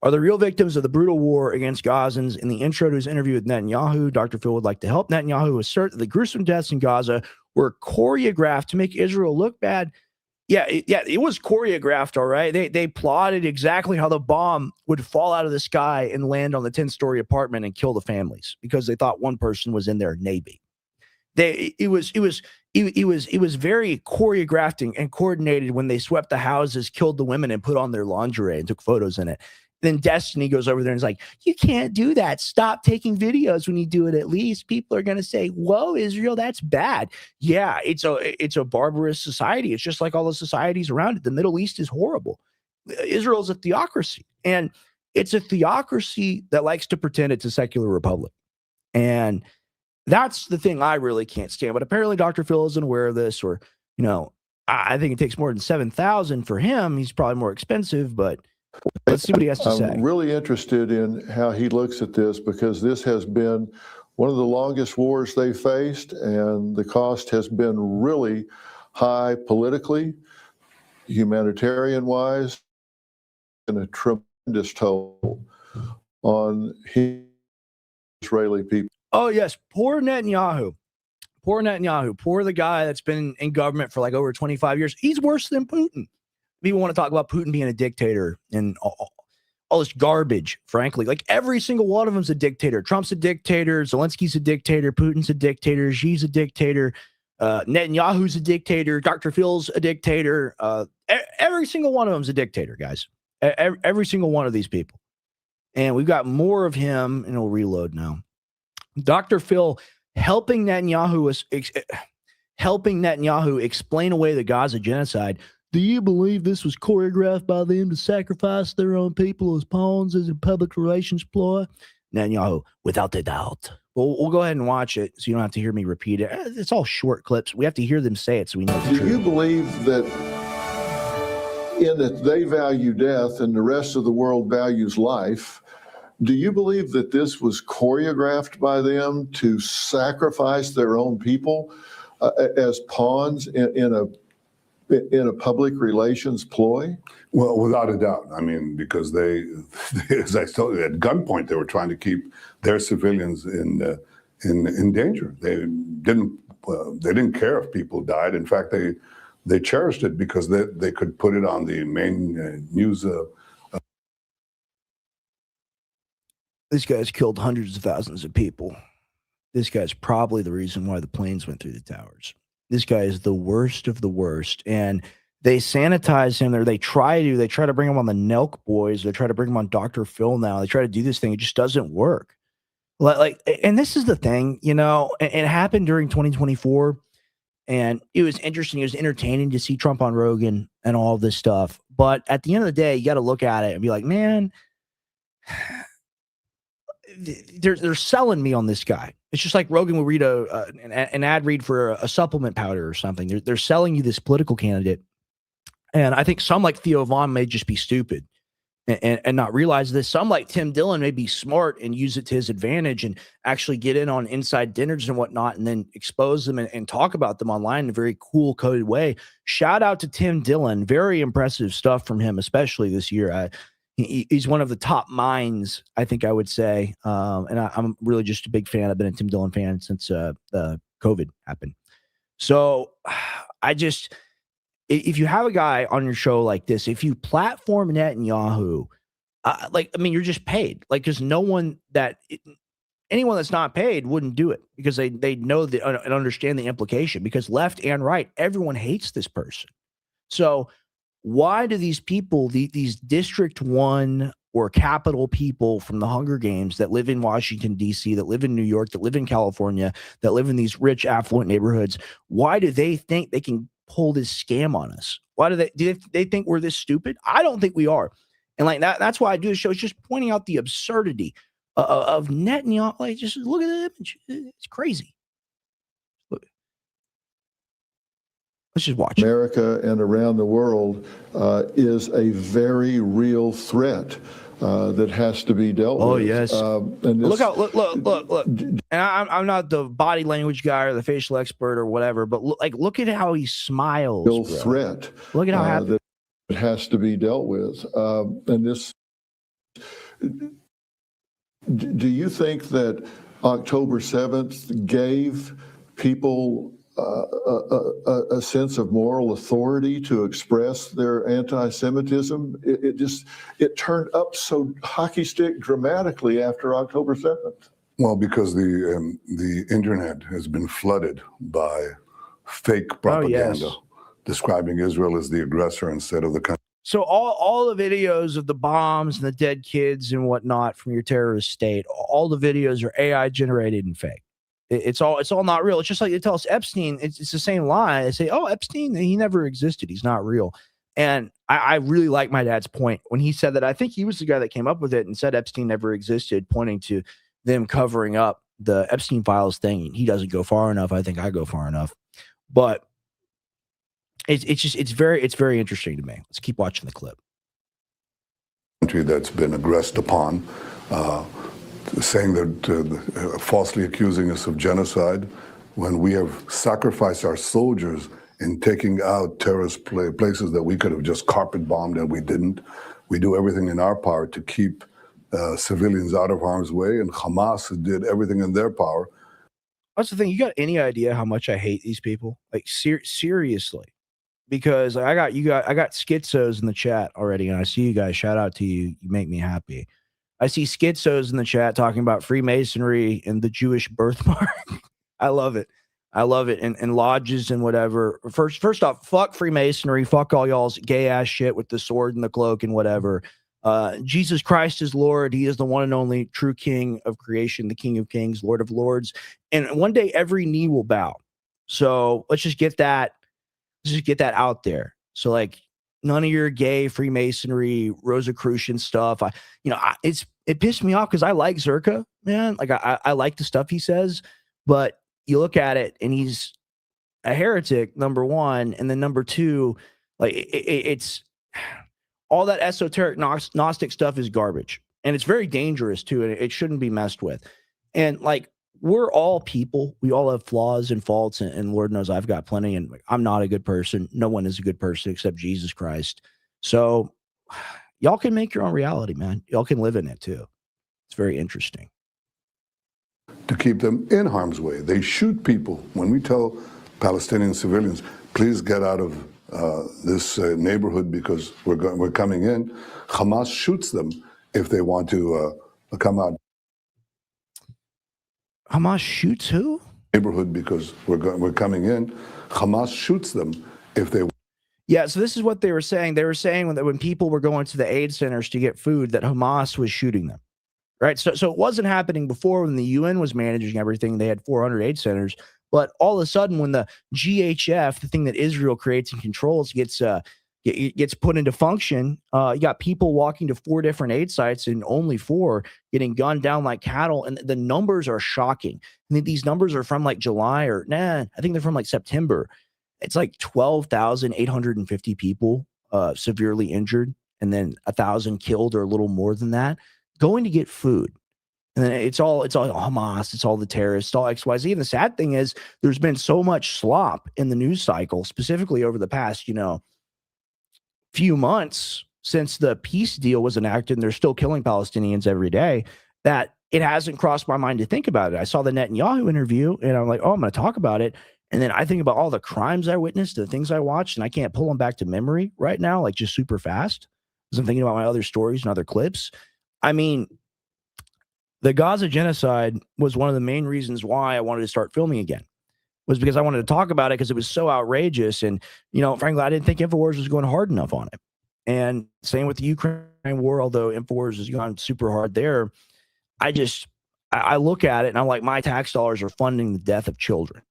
are the real victims of the brutal war against Gazans. In the intro to his interview with Netanyahu, Dr. Phil would like to help Netanyahu assert that the gruesome deaths in Gaza were choreographed to make Israel look bad. It was choreographed, all right. They plotted exactly how the bomb would fall out of the sky and land on the 10-story apartment and kill the families because they thought one person was in their Navy. It was very choreographed and coordinated when they swept the houses, killed the women, and put on their lingerie and took photos in it. Then Destiny goes over there and is like, you can't do that. Stop taking videos when you do it. At least people are going to say, whoa, Israel, that's bad. Yeah, it's a barbarous society. It's just like all the societies around it. The Middle East is horrible. Israel's a theocracy. And it's a theocracy that likes to pretend it's a secular republic. And that's the thing I really can't stand. But apparently Dr. Phil isn't aware of this, or, I think it takes more than 7,000 for him. He's probably more expensive, but let's see what he has to say. I'm really interested in how he looks at this, because this has been one of the longest wars they faced, and the cost has been really high politically, humanitarian-wise, and a tremendous toll on Israeli people. Oh, yes. Poor Netanyahu. Poor the guy that's been in government for like over 25 years. He's worse than Putin. People want to talk about Putin being a dictator and all this garbage, frankly. Like every single one of them's a dictator. Trump's a dictator. Zelensky's a dictator. Putin's a dictator. Xi's a dictator. Netanyahu's a dictator. Dr. Phil's a dictator. Every single one of them's a dictator, guys. Every single one of these people. And we've got more of him, and we'll reload now. Dr. Phil helping Netanyahu explain away the Gaza genocide. Do you believe this was choreographed by them to sacrifice their own people as pawns as a public relations ploy? Netanyahu, without a doubt. Well, we'll go ahead and watch it so you don't have to hear me repeat it. It's all short clips. We have to hear them say it so we know. Do you believe that in that they value death and the rest of the world values life? Do you believe that this was choreographed by them to sacrifice their own people as pawns in a public relations ploy? Well, without a doubt. I mean, because they as I told you, at gunpoint, they were trying to keep their civilians in danger. They didn't care if people died. In fact, they cherished it because they could put it on the main news. This guy's killed hundreds of thousands of people. This guy's probably the reason why the planes went through the towers. This guy is the worst of the worst. And they sanitize him, or they try to bring him on the Nelk Boys. They try to bring him on Dr. Phil now. They try to do this thing. It just doesn't work. And this is the thing, it happened during 2024. And it was interesting. It was entertaining to see Trump on Rogan and all of this stuff. But at the end of the day, you got to look at it and be like, man, they're selling me on this guy. It's just like Rogan will read an ad read for a supplement powder or something. They're selling you this political candidate. And I think some like Theo Vaughn may just be stupid and not realize this. Some like Tim Dillon may be smart and use it to his advantage and actually get in on inside dinners and whatnot, and then expose them and talk about them online in a very cool coded way. Shout out to Tim Dillon. Very impressive stuff from him, especially this year. He's one of the top minds, I think I would say. And I'm really just a big fan. I've been a Tim Dillon fan since COVID happened. So if you have a guy on your show like this, if you platform Netanyahu, you're just paid. Because anyone that's not paid wouldn't do it, because they know and understand the implication, because left and right, everyone hates this person. So why do these people, these District 1 or Capitol people from the Hunger Games that live in Washington, D.C., that live in New York, that live in California, that live in these rich, affluent neighborhoods, why do they think they can pull this scam on us? Why do they think we're this stupid? I don't think we are. And that's why I do the show. It's just pointing out the absurdity of Netanyahu. Like, just look at the image. It's crazy. Look. Let's just watch. America and around the world is a very real threat that has to be dealt with. Oh yes. And this, look. And I'm not the body language guy or the facial expert or whatever, but look at how he smiles. real Bro. threat Look at how happy. that has to be dealt with. And this. Do you think that October 7th gave people a sense of moral authority to express their anti-Semitism? It turned up so hockey stick dramatically after October 7th. Well, because the internet has been flooded by fake propaganda describing Israel as the aggressor instead of the country. So all the videos of the bombs and the dead kids and whatnot from your terrorist state, all the videos are AI generated and fake. It's all not real. It's just like they tell us Epstein. It's the same lie. They say, "Oh, Epstein, he never existed. He's not real." And I really like my dad's point when he said that. I think he was the guy that came up with it and said Epstein never existed, pointing to them covering up the Epstein files thing. He doesn't go far enough. I think I go far enough, but it's very interesting to me. Let's keep watching the clip. Country that's been aggressed upon. Saying that falsely accusing us of genocide when we have sacrificed our soldiers in taking out terrorist places that we could have just carpet bombed and we didn't. We do everything in our power to keep civilians out of harm's way, and Hamas did everything in their power. That's the thing. You got any idea how much I hate these people? Like seriously, because I got schizos in the chat already, and I see you guys. Shout out to you. You make me happy. I see schizos in the chat talking about Freemasonry and the Jewish birthmark. I love it. And lodges and whatever. First off, fuck Freemasonry. Fuck all y'all's gay ass shit with the sword and the cloak and whatever. Jesus Christ is Lord. He is the one and only true King of creation, the King of Kings, Lord of Lords. And one day every knee will bow. So let's just get that out there. So like, none of your gay Freemasonry, Rosicrucian stuff. It pissed me off because I like Zerka, man. Like I like the stuff he says, but you look at it and he's a heretic, number one, and then number two, like it's all that esoteric Gnostic stuff is garbage, and it's very dangerous too, and it shouldn't be messed with. And like, we're all people. We all have flaws and faults, and Lord knows I've got plenty, and I'm not a good person. No one is a good person except Jesus Christ. So y'all can make your own reality, man. Y'all can live in it too. It's very interesting. To keep them in harm's way. They shoot people. When we tell Palestinian civilians, please get out of this neighborhood because we're coming in, Hamas shoots them if they want to come out. Hamas shoots who? Neighborhood because we're coming in. Hamas shoots them if they. Yeah, so this is what they were saying. They were saying when people were going to the aid centers to get food, that Hamas was shooting them, right? So it wasn't happening before when the UN was managing everything. They had 400 aid centers, but all of a sudden, when the GHF, the thing that Israel creates and controls, gets put into function, you got people walking to 4 different aid sites, and only 4 getting gunned down like cattle. And the numbers are shocking. And these numbers are from like July I think they're from like September. It's like 12,850 people severely injured, and then 1,000 killed or a little more than that, going to get food. And then it's all Hamas, it's all the terrorists, it's all XYZ. And the sad thing is there's been so much slop in the news cycle, specifically over the past, few months since the peace deal was enacted, and they're still killing Palestinians every day, that it hasn't crossed my mind to think about it. I saw the Netanyahu interview, and I'm like, oh, I'm going to talk about it. And then I think about all the crimes I witnessed, the things I watched, and I can't pull them back to memory right now, like just super fast, because I'm thinking about my other stories and other clips. I mean, the Gaza genocide was one of the main reasons why I wanted to start filming again, was because I wanted to talk about it because it was so outrageous. And, frankly, I didn't think InfoWars was going hard enough on it. And same with the Ukraine war, although InfoWars has gone super hard there. I look at it and I'm like, my tax dollars are funding the death of children.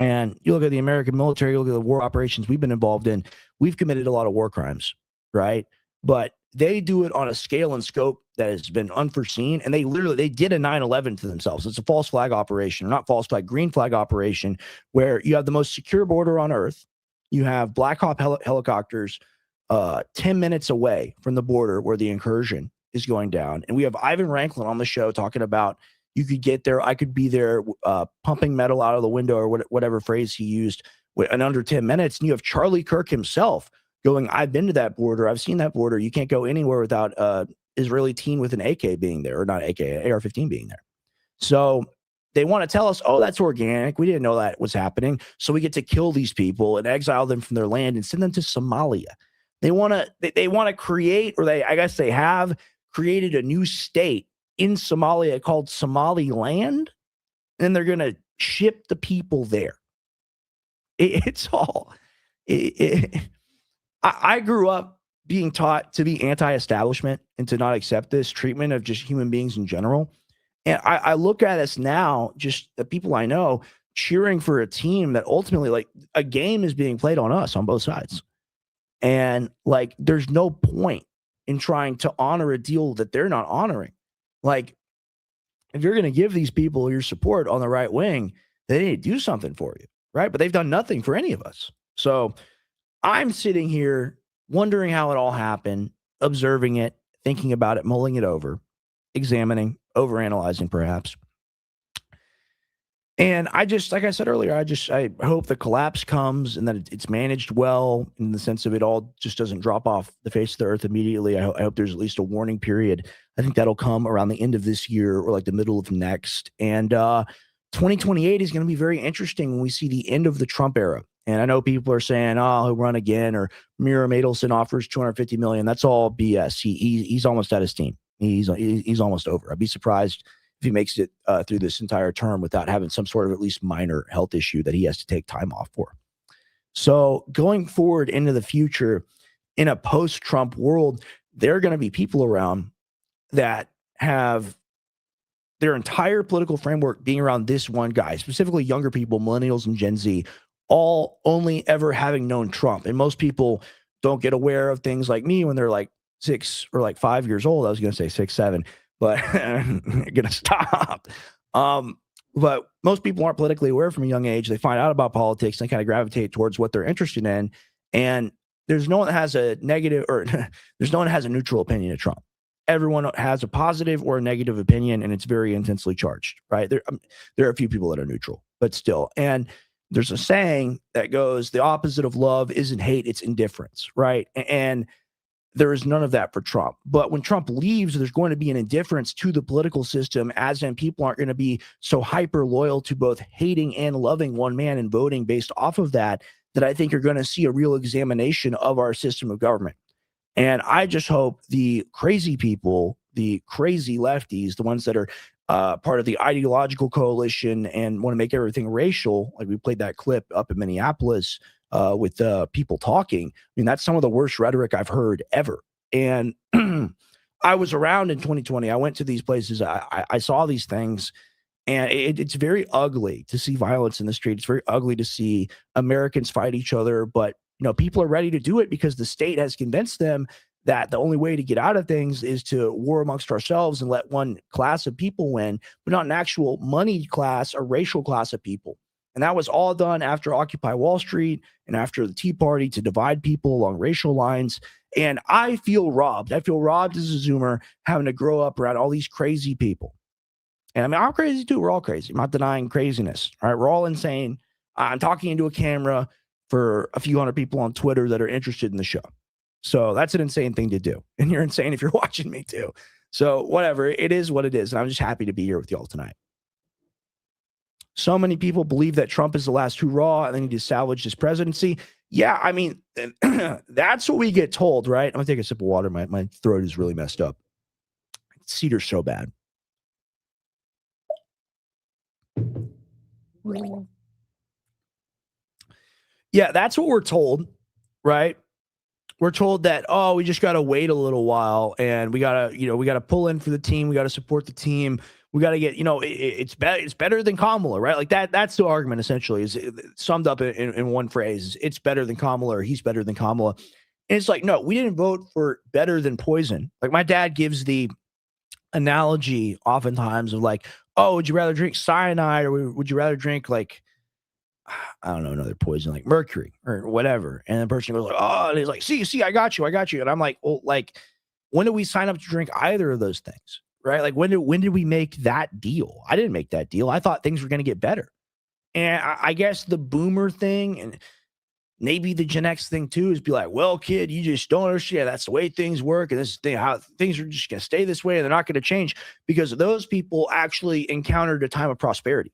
And you look at the American military, you look at the war operations we've been involved in, we've committed a lot of war crimes, right? But they do it on a scale and scope that has been unforeseen. And they did a 9/11 to themselves. It's a false flag operation, or not false flag, green flag operation, where you have the most secure border on earth. You have Black Hawk helicopters 10 minutes away from the border where the incursion is going down. And we have Ivan Ranklin on the show talking about, you could get there, I could be there, pumping metal out of the window, or whatever phrase he used, in under 10 minutes. And you have Charlie Kirk himself going, I've been to that border. I've seen that border. You can't go anywhere without Israeli teen with an AK being there, or not AK, AR-15 being there. So they want to tell us, oh, that's organic. We didn't know that was happening. So we get to kill these people and exile them from their land and send them to Somalia. They want to create, or I guess they have created a new state in Somalia called Somaliland, and they're going to ship the people there. I grew up being taught to be anti-establishment and to not accept this treatment of just human beings in general. And I look at us now, just the people I know, cheering for a team that ultimately, like, a game is being played on us on both sides. And like, there's no point in trying to honor a deal that they're not honoring. Like, if you're going to give these people your support on the right wing, they need to do something for you, right? But they've done nothing for any of us. So I'm sitting here wondering how it all happened, observing it, thinking about it, mulling it over, examining, overanalyzing perhaps. And I just, like I said earlier, I hope the collapse comes and that it's managed well, in the sense of it all just doesn't drop off the face of the earth immediately. I hope there's at least a warning period. I think that'll come around the end of this year, or like the middle of next. And 2028 is going to be very interesting when we see the end of the Trump era. And I know people are saying, oh, he'll run again, or Mira Madelson offers $250 million. That's all BS. He's almost at his team. He's almost over. I'd be surprised if he makes it through this entire term without having some sort of at least minor health issue that he has to take time off for. So going forward into the future, in a post-Trump world, there are going to be people around that have their entire political framework being around this one guy, specifically younger people, millennials and Gen Z, all only ever having known Trump. And most people don't get aware of things like me when they're like 6 or like 5 years old. I was going to say 6, 7. But I'm going to stop. But most people aren't politically aware from a young age. They find out about politics and kind of gravitate towards what they're interested in. And there's no one that has a negative, or there's no one that has a neutral opinion of Trump. Everyone has a positive or a negative opinion, and it's very intensely charged, right? There are a few people that are neutral, but still. And there's a saying that goes, the opposite of love isn't hate, it's indifference, right? And there is none of that for Trump. But when Trump leaves, there's going to be an indifference to the political system, as in people aren't going to be so hyper loyal to both hating and loving one man and voting based off of that, that I think you're going to see a real examination of our system of government. And I just hope the crazy people, the crazy lefties, the ones that are part of the ideological coalition and want to make everything racial, like we played that clip up in Minneapolis, with people talking. I mean, that's some of the worst rhetoric I've heard ever. And I was around in 2020. I went to these places. I saw these things, and it's very ugly to see violence in the street. It's very ugly to see Americans fight each other. But, you know, people are ready to do it because the state has convinced them that the only way to get out of things is to war amongst ourselves and let one class of people win, but not an actual moneyed class or racial class of people. And that was all done after Occupy Wall Street and after the Tea Party to divide people along racial lines. And I feel robbed. I feel robbed as a Zoomer, having to grow up around all these crazy people. And I mean, I'm crazy too. We're all crazy. I'm not denying craziness. All right. We're all insane. I'm talking into a camera for a few hundred people on Twitter that are interested in the show. So that's an insane thing to do. And you're insane if you're watching me too. So whatever, it is what it is. And I'm just happy to be here with y'all tonight. So many people believe that Trump is the last hurrah and they need to salvage his presidency. Yeah, I mean, that's what we get told, right? I'm going to take a sip of water. My throat is really messed up. Cedar's so bad. Yeah, that's what we're told, right? We're told that, oh, we just got to wait a little while and we got to pull in for the team. We got to support the team. We got to get, it's better than Kamala, right? Like that's the argument essentially, is summed up in one phrase. It's better than Kamala, or he's better than Kamala. And it's like, no, we didn't vote for better than poison. Like my dad gives the analogy oftentimes of like, oh, would you rather drink cyanide or would you rather drink like, I don't know, another poison like mercury or whatever? And the person goes like, oh, and he's like, see, I got you. And I'm like, well, like, when did we sign up to drink either of those things? Right? Like when did we make that deal? I didn't make that deal. I thought things were going to get better. And I guess the boomer thing and maybe the Gen X thing too is be like, well, kid, you just don't understand. That's the way things work. And this thing, how things are just going to stay this way. And they're not going to change because those people actually encountered a time of prosperity.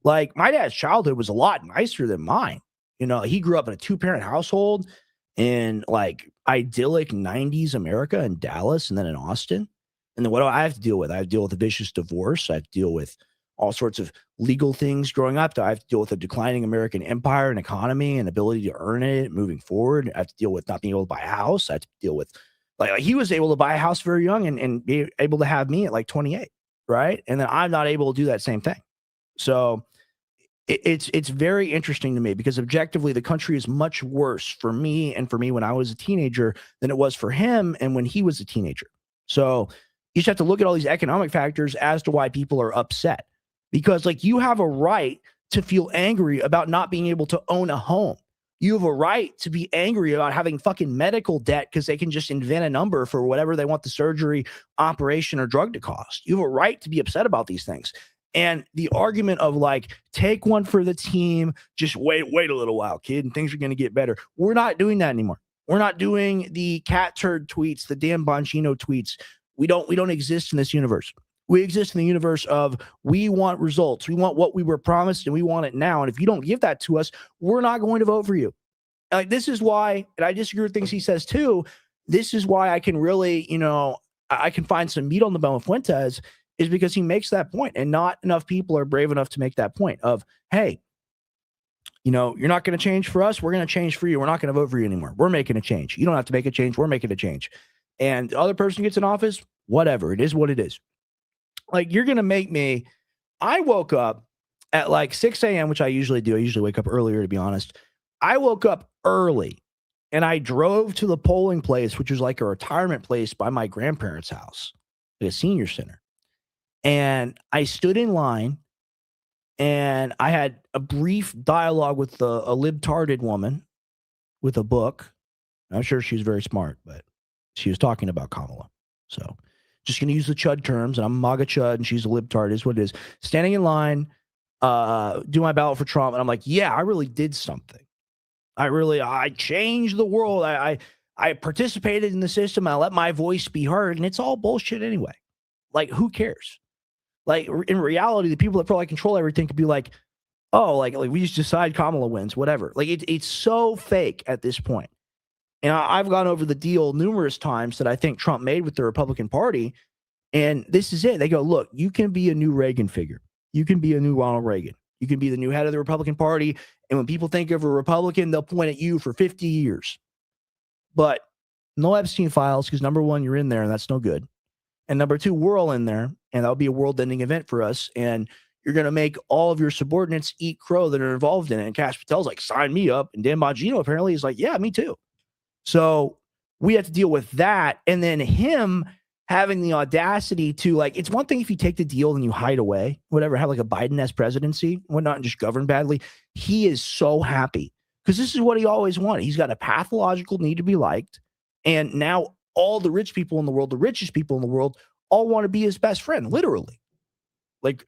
Like my dad's childhood was a lot nicer than mine. You know, he grew up in a 2-parent household in like idyllic 90s America in Dallas and then in Austin. And then what do I have to deal with? I have to deal with a vicious divorce. I have to deal with all sorts of legal things growing up. I have to deal with a declining American empire and economy and ability to earn it moving forward. I have to deal with not being able to buy a house. I have to deal with like he was able to buy a house very young and be able to have me at like 28, right? And then I'm not able to do that same thing. So it's very interesting to me because objectively the country is much worse for me when I was a teenager than it was for him and when he was a teenager. So you just have to look at all these economic factors as to why people are upset. Because like you have a right to feel angry about not being able to own a home. You have a right to be angry about having fucking medical debt because they can just invent a number for whatever they want the surgery, operation, or drug to cost. You have a right to be upset about these things. And the argument of like, take one for the team, just wait a little while, kid, and things are going to get better. We're not doing that anymore. We're not doing the cat turd tweets, the Dan Bongino tweets. We don't exist in this universe. We exist in the universe of we want results. We want what we were promised and we want it now. And if you don't give that to us, we're not going to vote for you. Like this is why, and I disagree with things he says too. This is why I can really, I can find some meat on the bone with Fuentes is because he makes that point and not enough people are brave enough to make that point of, hey, you're not going to change for us. We're going to change for you. We're not going to vote for you anymore. We're making a change. You don't have to make a change. We're making a change. And the other person gets in office, whatever. It is what it is. Like, you're going to make me. I woke up at like 6 a.m., which I usually do. I usually wake up earlier, to be honest. I woke up early and I drove to the polling place, which was like a retirement place by my grandparents' house, like a senior center. And I stood in line and I had a brief dialogue with a libtarded woman with a book. I'm sure she was very smart, but she was talking about Kamala. So just going to use the chud terms. And I'm MAGA chud and she's a libtard is what it is. Standing in line, do my ballot for Trump. And I'm like, yeah, I really did something. I changed the world. I participated in the system. I let my voice be heard. And it's all bullshit anyway. Like, who cares? Like, in reality, the people that probably control everything could be like, oh, like we just decide Kamala wins, whatever. Like, it's so fake at this point. And I've gone over the deal numerous times that I think Trump made with the Republican Party. And this is it. They go, look, you can be a new Reagan figure. You can be a new Ronald Reagan. You can be the new head of the Republican Party. And when people think of a Republican, they'll point at you for 50 years. But no Epstein files, because number one, you're in there, and that's no good. And number two, we're all in there, and that'll be a world-ending event for us. And you're going to make all of your subordinates eat crow that are involved in it. And Kash Patel's like, sign me up. And Dan Bongino apparently is like, yeah, me too. So we have to deal with that. And then him having the audacity to, like, it's one thing if you take the deal and you hide away, whatever, have like a Biden-esque presidency, whatnot, and just govern badly. He is so happy because this is what he always wanted. He's got a pathological need to be liked. And now all the rich people in the world, the richest people in the world, all want to be his best friend, literally. Like,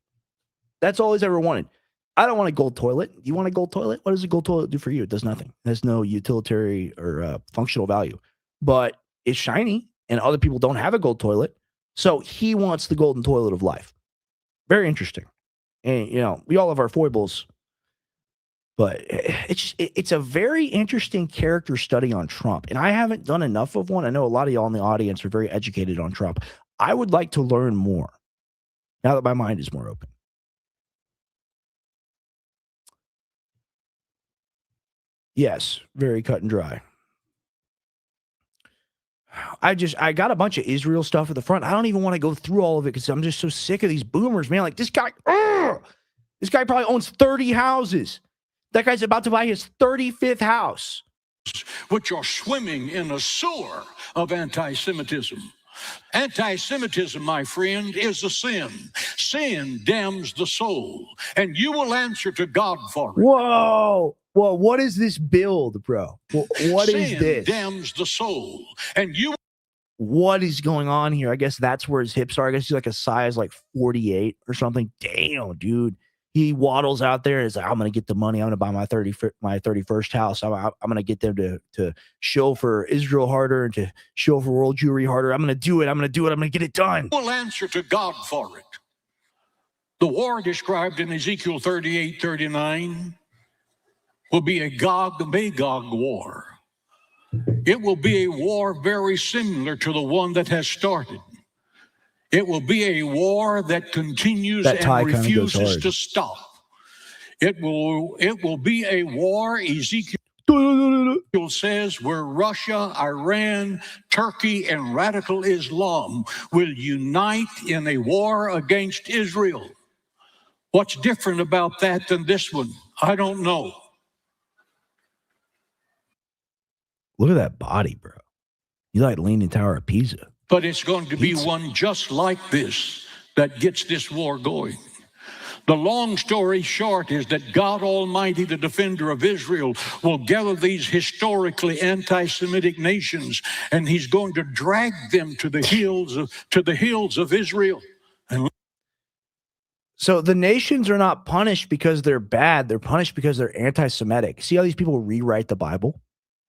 that's all he's ever wanted. I don't want a gold toilet. You want a gold toilet? What does a gold toilet do for you? It does nothing. It has no utilitarian or functional value. But it's shiny, and other people don't have a gold toilet. So he wants the golden toilet of life. Very interesting. And, we all have our foibles. But it's a very interesting character study on Trump. And I haven't done enough of one. I know a lot of y'all in the audience are very educated on Trump. I would like to learn more now that my mind is more open. Yes, very cut and dry. I got a bunch of Israel stuff at the front. I don't even want to go through all of it because I'm just so sick of these boomers, man. Like, this guy probably owns 30 houses. That guy's about to buy his 35th house. which are swimming in a sewer of anti-Semitism. Anti-Semitism, my friend, is a sin. Sin damns the soul, and you will answer to God for it. Whoa. Well, what is this build, bro? What is this? Sin damns the soul, and you. What is going on here? I guess that's where his hips are. I guess he's like a size like 48 or something. Damn, dude. He waddles out there and is like, I'm going to get the money. I'm going to buy my 31st house. I'm going to get them to show for Israel harder and to show for world Jewry harder. I'm going to do it. I'm going to do it. I'm going to get it done. Will answer to God for it. The war described in Ezekiel 38:39 will be a Gog-Magog war. It will be a war very similar to the one that has started. It will be a war that continues and refuses to stop. It will be a war, Ezekiel says, where Russia, Iran, Turkey, and radical Islam will unite in a war against Israel. What's different about that than this one? I don't know. Look at that body, bro. You like Leaning Tower of Pisa. But it's going to be one just like this that gets this war going. The long story short is that God Almighty, the defender of Israel, will gather these historically anti-Semitic nations, and he's going to drag them to the hills of Israel. So the nations are not punished because they're bad. They're punished because they're anti-Semitic. See how these people rewrite the Bible?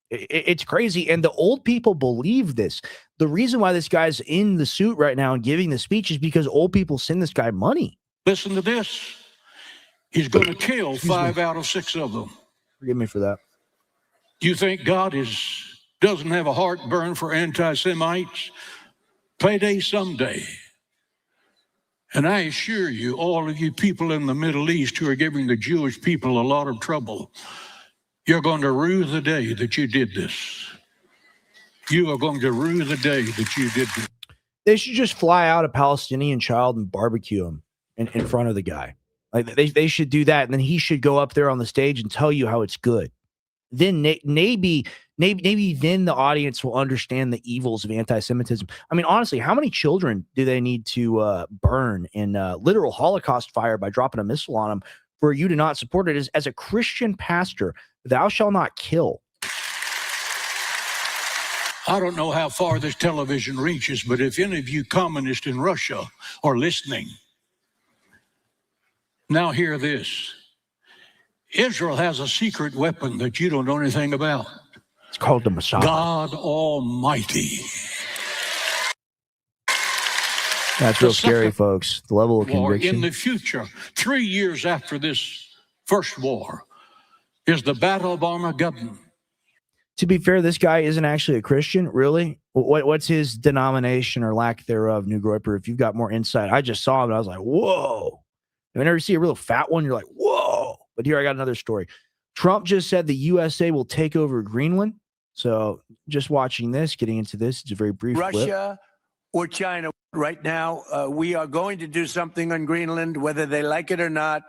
It's crazy. And the old people believe this. The reason why this guy's in the suit right now and giving the speech is because old people send this guy money. Listen to this. He's going to kill 5 out of 6 of them. Forgive me for that. You think God doesn't have a heartburn for anti-Semites? Payday someday. And I assure you, all of you people in the Middle East who are giving the Jewish people a lot of trouble, you're going to rue the day that you did this. You are going to rue the day that you did this. They should just fly out a Palestinian child and barbecue him in front of the guy. Like they should do that, and then he should go up there on the stage and tell you how it's good. Then maybe then the audience will understand the evils of anti-Semitism. I mean, honestly, how many children do they need to burn in literal Holocaust fire by dropping a missile on them for you to not support it? As a Christian pastor, thou shalt not kill. I don't know how far this television reaches, but if any of you communists in Russia are listening, now hear this. Israel has a secret weapon that you don't know anything about. It's called the Messiah. God Almighty. That's real scary, folks. The level of conviction. In the future, 3 years after this first war, is the Battle of Armageddon. To be fair, this guy isn't actually a Christian, really. What's his denomination or lack thereof, New Groiper? If you've got more insight. I just saw him and I was like, whoa. Whenever you see a real fat one, you're like, whoa. But here I got another story. Trump just said the USA will take over Greenland. So just watching this, getting into this, it's a very brief Russia clip. Or China right now, we are going to do something on Greenland, whether they like it or not,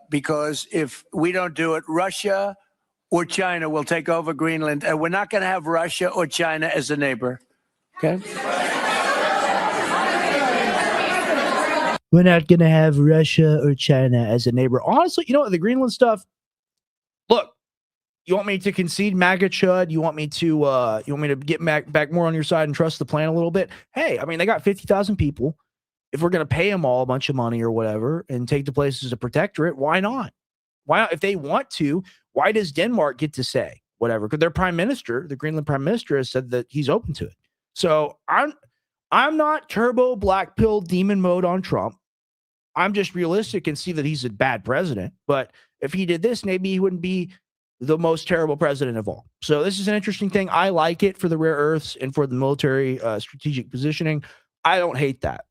because if we don't do it, Russia or China will take over Greenland, and we're not going to have Russia or China as a neighbor. Okay? We're not going to have Russia or China as a neighbor. Honestly, you know what? The Greenland stuff, look, you want me to concede MAGA chud? You want me to get back more on your side and trust the plan a little bit? Hey, I mean, they got 50,000 people. If we're going to pay them all a bunch of money or whatever and take the place as a protectorate, why not? Why not? If they want to, why does Denmark get to say whatever? Because their prime minister, the Greenland prime minister, has said that he's open to it. So I'm not turbo black pill demon mode on Trump. I'm just realistic and see that he's a bad president. But if he did this, maybe he wouldn't be the most terrible president of all. So this is an interesting thing. I like it for the rare earths and for the military strategic positioning. I don't hate that.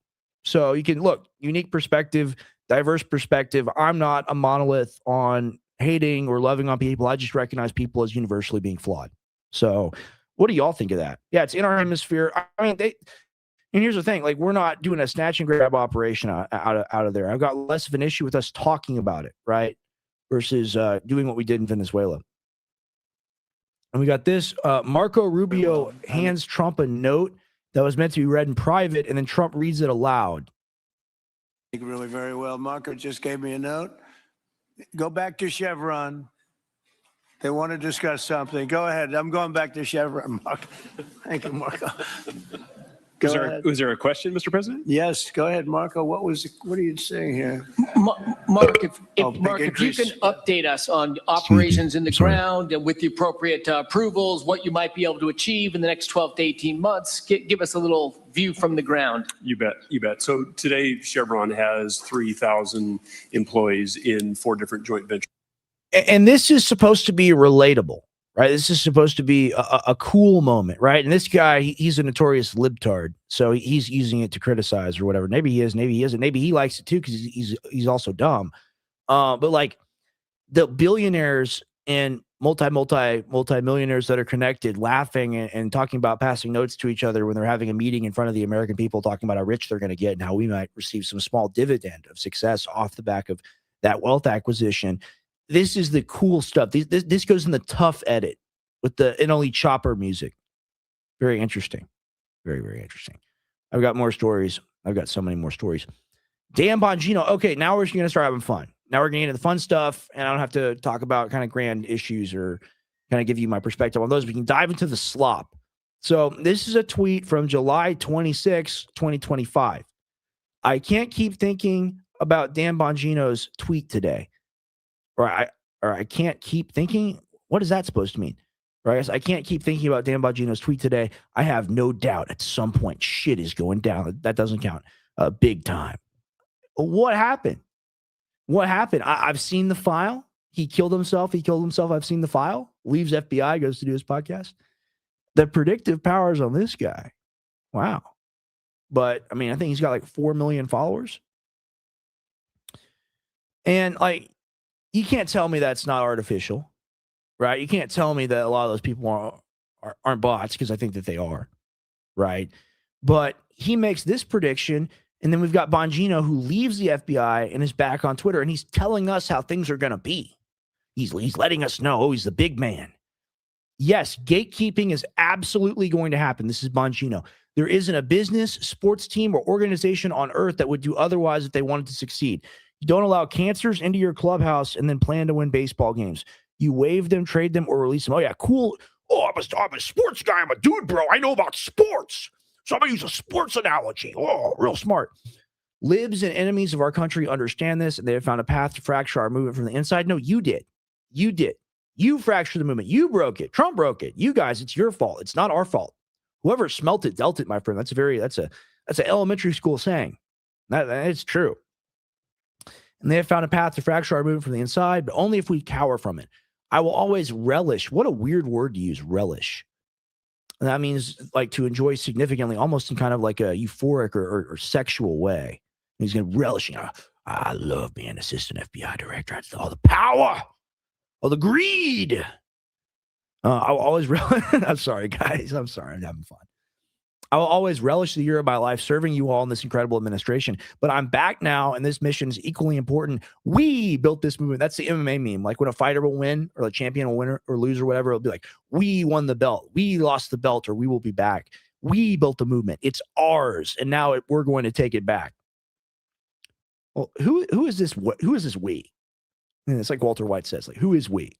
So you can look, unique perspective, diverse perspective. I'm not a monolith on hating or loving on people. I just recognize people as universally being flawed. So what do y'all think of that? Yeah, it's in our hemisphere. I mean, and here's the thing, like, we're not doing a snatch and grab operation out of there. I've got less of an issue with us talking about it, right? Versus doing what we did in Venezuela. And we got this. Marco Rubio hands Trump a note that was meant to be read in private, and then Trump reads it aloud. Really very well. Marco just gave me a note. Go back to Chevron. They want to discuss something. Go ahead. I'm going back to Chevron, Marco. Thank you, Marco. Was there a question, Mr. President? Yes, go ahead, Marco. What are you saying here? Mark, if you big can increase. update us on operations in the Sorry. ground and with the appropriate approvals, what you might be able to achieve in the next 12 to 18 months, give us a little view from the ground. You bet. So today Chevron has 3,000 employees in 4 different joint ventures. And this is supposed to be relatable, right? This is supposed to be a cool moment, right? And this guy, he's a notorious libtard, so he's using it to criticize or whatever. Maybe he is, maybe he isn't. Maybe he likes it too because he's also dumb. But like the billionaires and multi-millionaires that are connected, laughing and talking about passing notes to each other when they're having a meeting in front of the American people, talking about how rich they're going to get and how we might receive some small dividend of success off the back of that wealth acquisition. This is the cool stuff. This goes in the tough edit with the and only chopper music. Very interesting. Very, very interesting. I've got more stories. I've got so many more stories. Dan Bongino. Okay, now we're going to start having fun. Now we're getting into the fun stuff, and I don't have to talk about kind of grand issues or kind of give you my perspective on those. We can dive into the slop. So this is a tweet from July 26, 2025. I can't keep thinking about Dan Bongino's tweet today. Or I can't keep thinking. What is that supposed to mean? Right? I can't keep thinking about Dan Bongino's tweet today. I have no doubt at some point shit is going down. That doesn't count. Big time. What happened? What happened? I've seen the file. He killed himself. I've seen the file. Leaves FBI, goes to do his podcast. The predictive powers on this guy. Wow. But I mean, I think he's got like 4 million followers. And like, you can't tell me that's not artificial, right? You can't tell me that a lot of those people aren't bots, because I think that they are, right? But he makes this prediction, and then we've got Bongino who leaves the FBI and is back on Twitter, and he's telling us how things are going to be. He's letting us know, he's the big man. Yes, gatekeeping is absolutely going to happen. This is Bongino. There isn't a business, sports team, or organization on earth that would do otherwise if they wanted to succeed. You don't allow cancers into your clubhouse and then plan to win baseball games. You waive them, trade them, or release them. Oh, yeah, cool. Oh, I'm a sports guy. I'm a dude, bro. I know about sports. So I'm going to use a sports analogy. Oh, real smart. Libs and enemies of our country understand this, and they have found a path to fracture our movement from the inside. No, you did. You did. You fractured the movement. You broke it. Trump broke it. You guys, it's your fault. It's not our fault. Whoever smelt it, dealt it, my friend. That's an elementary school saying. It's true. And they have found a path to fracture our movement from the inside, but only if we cower from it. I will always relish. What a weird word to use, relish. And that means like to enjoy significantly, almost in kind of like a euphoric or sexual way. And he's going to relish. I love being assistant FBI director. That's all the power, all the greed. I will always relish. I'm sorry, guys. I'm sorry. I'm having fun. I will always relish the year of my life serving you all in this incredible administration. But I'm back now, and this mission is equally important. We built this movement. That's the MMA meme. Like when a fighter will win, or a champion will win or lose or whatever, it'll be like, we won the belt. We lost the belt, or we will be back. We built the movement. It's ours, and now we're going to take it back. Well, who is this? Who is this we? And it's like Walter White says, like, who is we?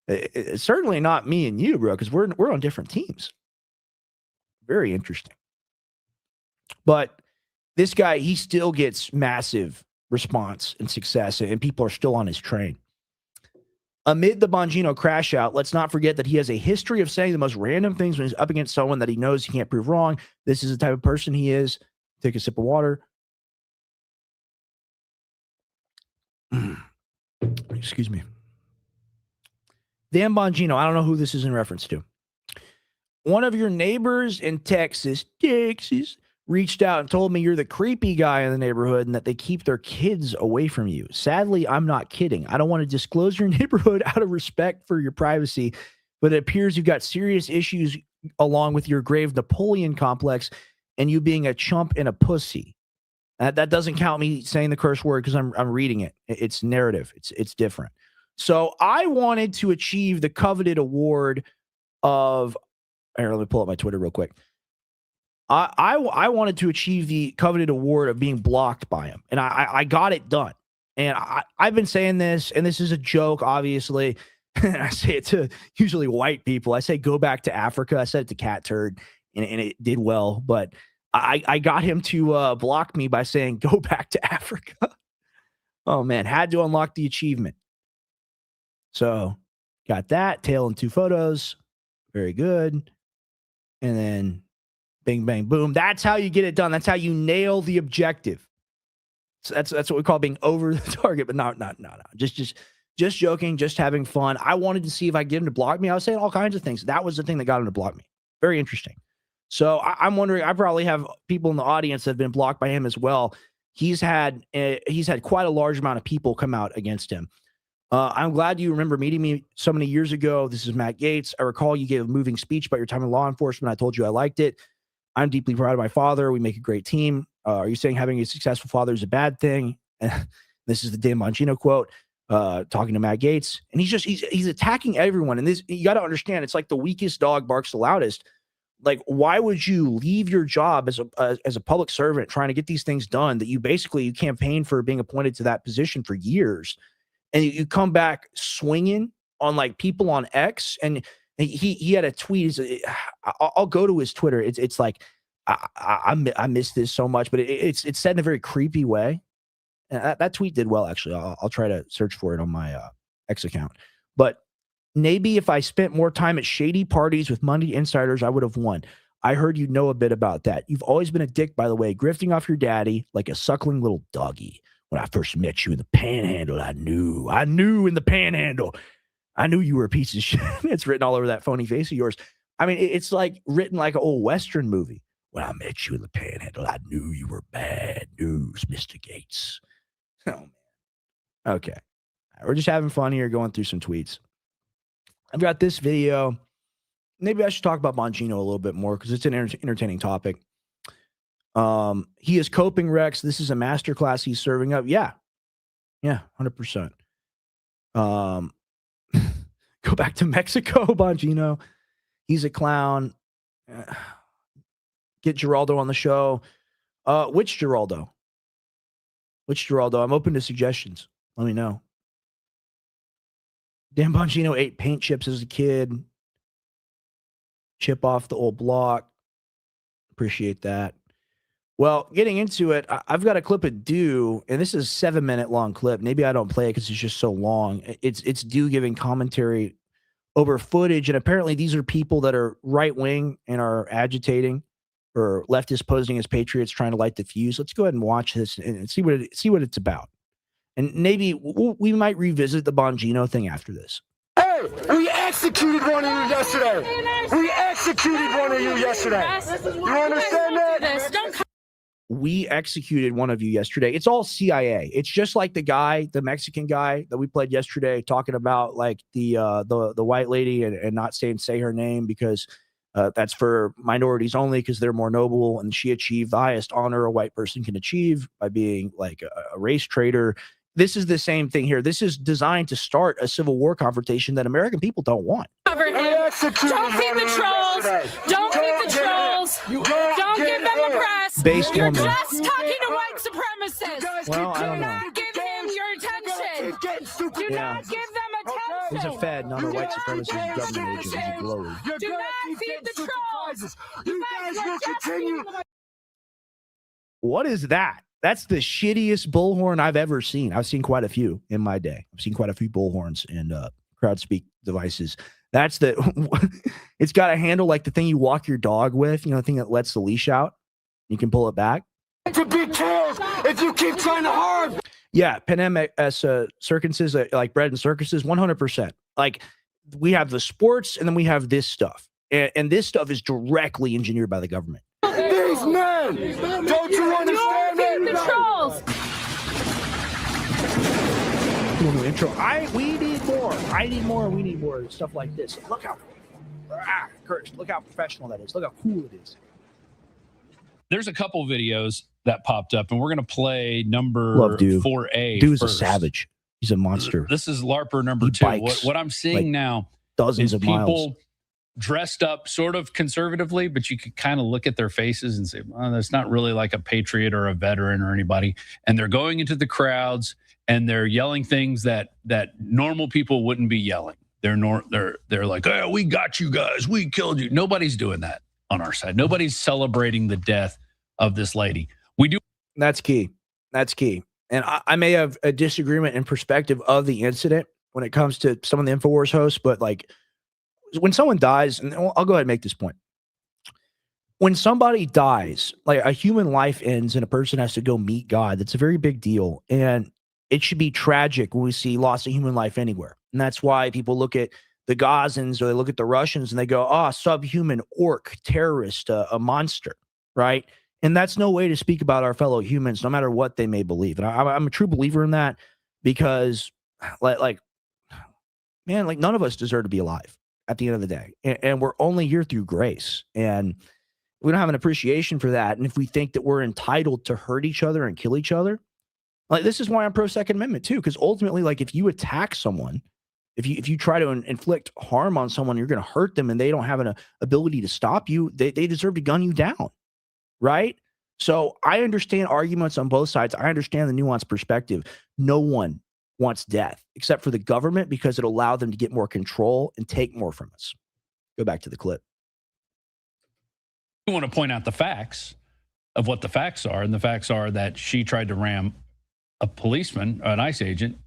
It's certainly not me and you, bro, because we're on different teams. Very interesting. But this guy, he still gets massive response and success, and people are still on his train. Amid the Bongino crash out, let's not forget that he has a history of saying the most random things when he's up against someone that he knows he can't prove wrong. This is the type of person he is. Take a sip of water. Excuse me. Dan Bongino, I don't know who this is in reference to. One of your neighbors in Texas, reached out and told me you're the creepy guy in the neighborhood and that they keep their kids away from you. Sadly, I'm not kidding. I don't want to disclose your neighborhood out of respect for your privacy, but it appears you've got serious issues along with your grave Napoleon complex and you being a chump and a pussy. That doesn't count me saying the curse word because I'm reading it. It's narrative. It's different. So I wanted to achieve the coveted award of here, let me pull up my Twitter real quick. I wanted to achieve the coveted award of being blocked by him, and I got it done. And I've been saying this, and this is a joke, obviously. I say it to usually white people. I say go back to Africa. I said it to Cat Turd, and it did well. But I got him to block me by saying go back to Africa. Oh, man. Had to unlock the achievement. So got that. Tail and 2 photos. Very good. And then bing, bang, boom. That's how you get it done. That's how you nail the objective. So that's what we call being over the target, but no. Just joking, just having fun. I wanted to see if I get him to block me. I was saying all kinds of things. That was the thing that got him to block me. Very interesting. So I'm wondering, I probably have people in the audience that have been blocked by him as well. He's had quite a large amount of people come out against him. I'm glad you remember meeting me so many years ago. This is Matt Gaetz. I recall you gave a moving speech about your time in law enforcement. I told you I liked it. I'm deeply proud of my father. We make a great team. Are you saying having a successful father is a bad thing? This is the Dan Bongino quote. Talking to Matt Gaetz, and he's attacking everyone. And this, you got to understand, it's like the weakest dog barks the loudest. Like, why would you leave your job as a public servant trying to get these things done that you campaigned for being appointed to that position for years, and you come back swinging on like people on X? And he had a tweet. I'll go to his Twitter. It's like I miss this so much, but it's said in a very creepy way. And that tweet did well, actually. I'll try to search for it on my X account. But maybe if I spent more time at shady parties with money insiders, I would have won. I heard you know a bit about that. You've always been a dick, by the way, grifting off your daddy like a suckling little doggy. When I first met you in the Panhandle, I knew in the Panhandle. I knew you were a piece of shit. It's written all over that phony face of yours. I mean, it's like written like an old Western movie. When I met you in the Panhandle, I knew you were bad news, Mr. Gaetz. Oh, man. Okay. We're just having fun here, going through some tweets. I've got this video. Maybe I should talk about Bongino a little bit more because it's an entertaining topic. He is coping, Rex. This is a masterclass he's serving up. Yeah, 100%. Go back to Mexico, Bongino. He's a clown. Get Geraldo on the show. Which Geraldo? I'm open to suggestions. Let me know. Dan Bongino ate paint chips as a kid. Chip off the old block. Appreciate that. Well, getting into it, I've got a clip of Dew, and this is a 7-minute long clip. Maybe I don't play it because it's just so long. It's Dew giving commentary over footage, and apparently these are people that are right-wing and are agitating, or leftists posing as patriots trying to light the fuse. Let's go ahead and watch this and see what it's about. And maybe we might revisit the Bongino thing after this. Hey, we executed one of you yesterday. You understand that? We executed one of you yesterday. It's all CIA. It's just like the Mexican guy that we played yesterday, talking about like the white lady and not say her name because that's for minorities only because they're more noble, and she achieved the highest honor a white person can achieve by being like a race traitor. This is the same thing here. This is designed to start a civil war confrontation that American people don't want. Don't feed the trolls. Don't give them a press. Based You're woman. just talking to white supremacists. Well, I don't know. not give him your attention. Do not give them attention. He's a Fed, not a white supremacist government agent. He's a glory. Do not feed the trolls. You guys will continue. What is that? That's the shittiest bullhorn I've ever seen. I've seen quite a few in my day. I've seen quite a few bullhorns and crowd speak devices. That's it's got a handle like the thing you walk your dog with, the thing that lets the leash out. You can pull it back. To be killed if you keep trying to harm. Yeah, Panem circuses, like bread and circuses, 100%. Like we have the sports and then we have this stuff. And this stuff is directly engineered by the government. These men, don't you understand it? The trolls. Intro. We need more. I need more. We need more stuff like this. Look how professional that is. Look how cool it is. There's a couple videos that popped up, and we're going to play number 4A. Dude's a savage. He's a monster. This is LARPer number 2. What I'm seeing now dozens is of people miles. dressed up sort of conservatively, but you could kind of look at their faces and say, well, that's not really like a patriot or a veteran or anybody. And they're going into the crowds and they're yelling things that normal people wouldn't be yelling. They're like, oh, we got you guys. We killed you. Nobody's doing that on our side. Nobody's celebrating the death of this lady. We do. That's key. That's key. And I may have a disagreement in perspective of the incident when it comes to some of the InfoWars hosts, but like when someone dies, and I'll go ahead and make this point. When somebody dies, like a human life ends and a person has to go meet God, that's a very big deal. And it should be tragic when we see loss of human life anywhere. And that's why people look at the Gazans or they look at the Russians and they go, oh, subhuman, orc, terrorist, a monster, right? And that's no way to speak about our fellow humans, no matter what they may believe. And I'm a true believer in that because, like, man, like none of us deserve to be alive at the end of the day. And we're only here through grace. And we don't have an appreciation for that. And if we think that we're entitled to hurt each other and kill each other, like this is why I'm pro Second Amendment too. Because ultimately, like if you attack someone, if you try to inflict harm on someone, you're going to hurt them and they don't have an ability to stop you. They deserve to gun you down. Right? So I understand arguments on both sides. I understand the nuanced perspective. No one wants death except for the government because it'll allow them to get more control and take more from us. Go back to the clip. I want to point out the facts of what the facts are. And the facts are that she tried to ram a policeman, an ICE agent,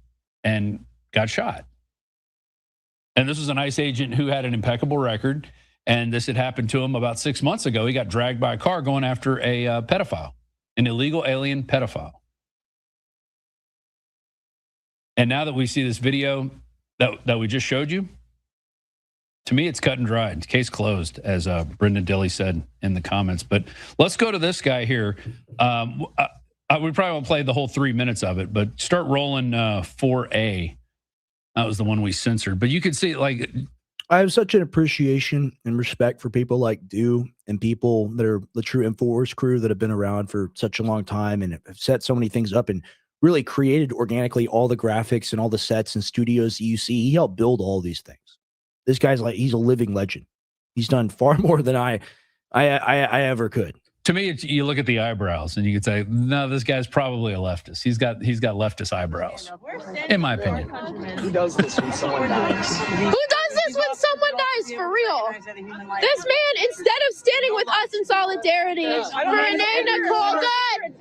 and got shot. And this was an ICE agent who had an impeccable record. And this had happened to him about 6 months ago. He got dragged by a car going after a pedophile, an illegal alien pedophile. And now that we see this video that we just showed you, to me, it's cut and dried. Case closed, as Brendan Dilley said in the comments. But let's go to this guy here. We probably won't play the whole 3 minutes of it, but start rolling 4A. That was the one we censored. But you can see, like, I have such an appreciation and respect for people like Du and people that are the true InfoWars crew that have been around for such a long time and have set so many things up and really created organically all the graphics and all the sets and studios that you see. He helped build all these things. This guy's like, he's a living legend. He's done far more than I ever could. To me, you look at the eyebrows and you could say, no, this guy's probably a leftist. He's got leftist eyebrows, in my opinion. Who does this when someone dies? Who does this when someone dies, for real? This man, instead of standing with us in solidarity for a name to call good,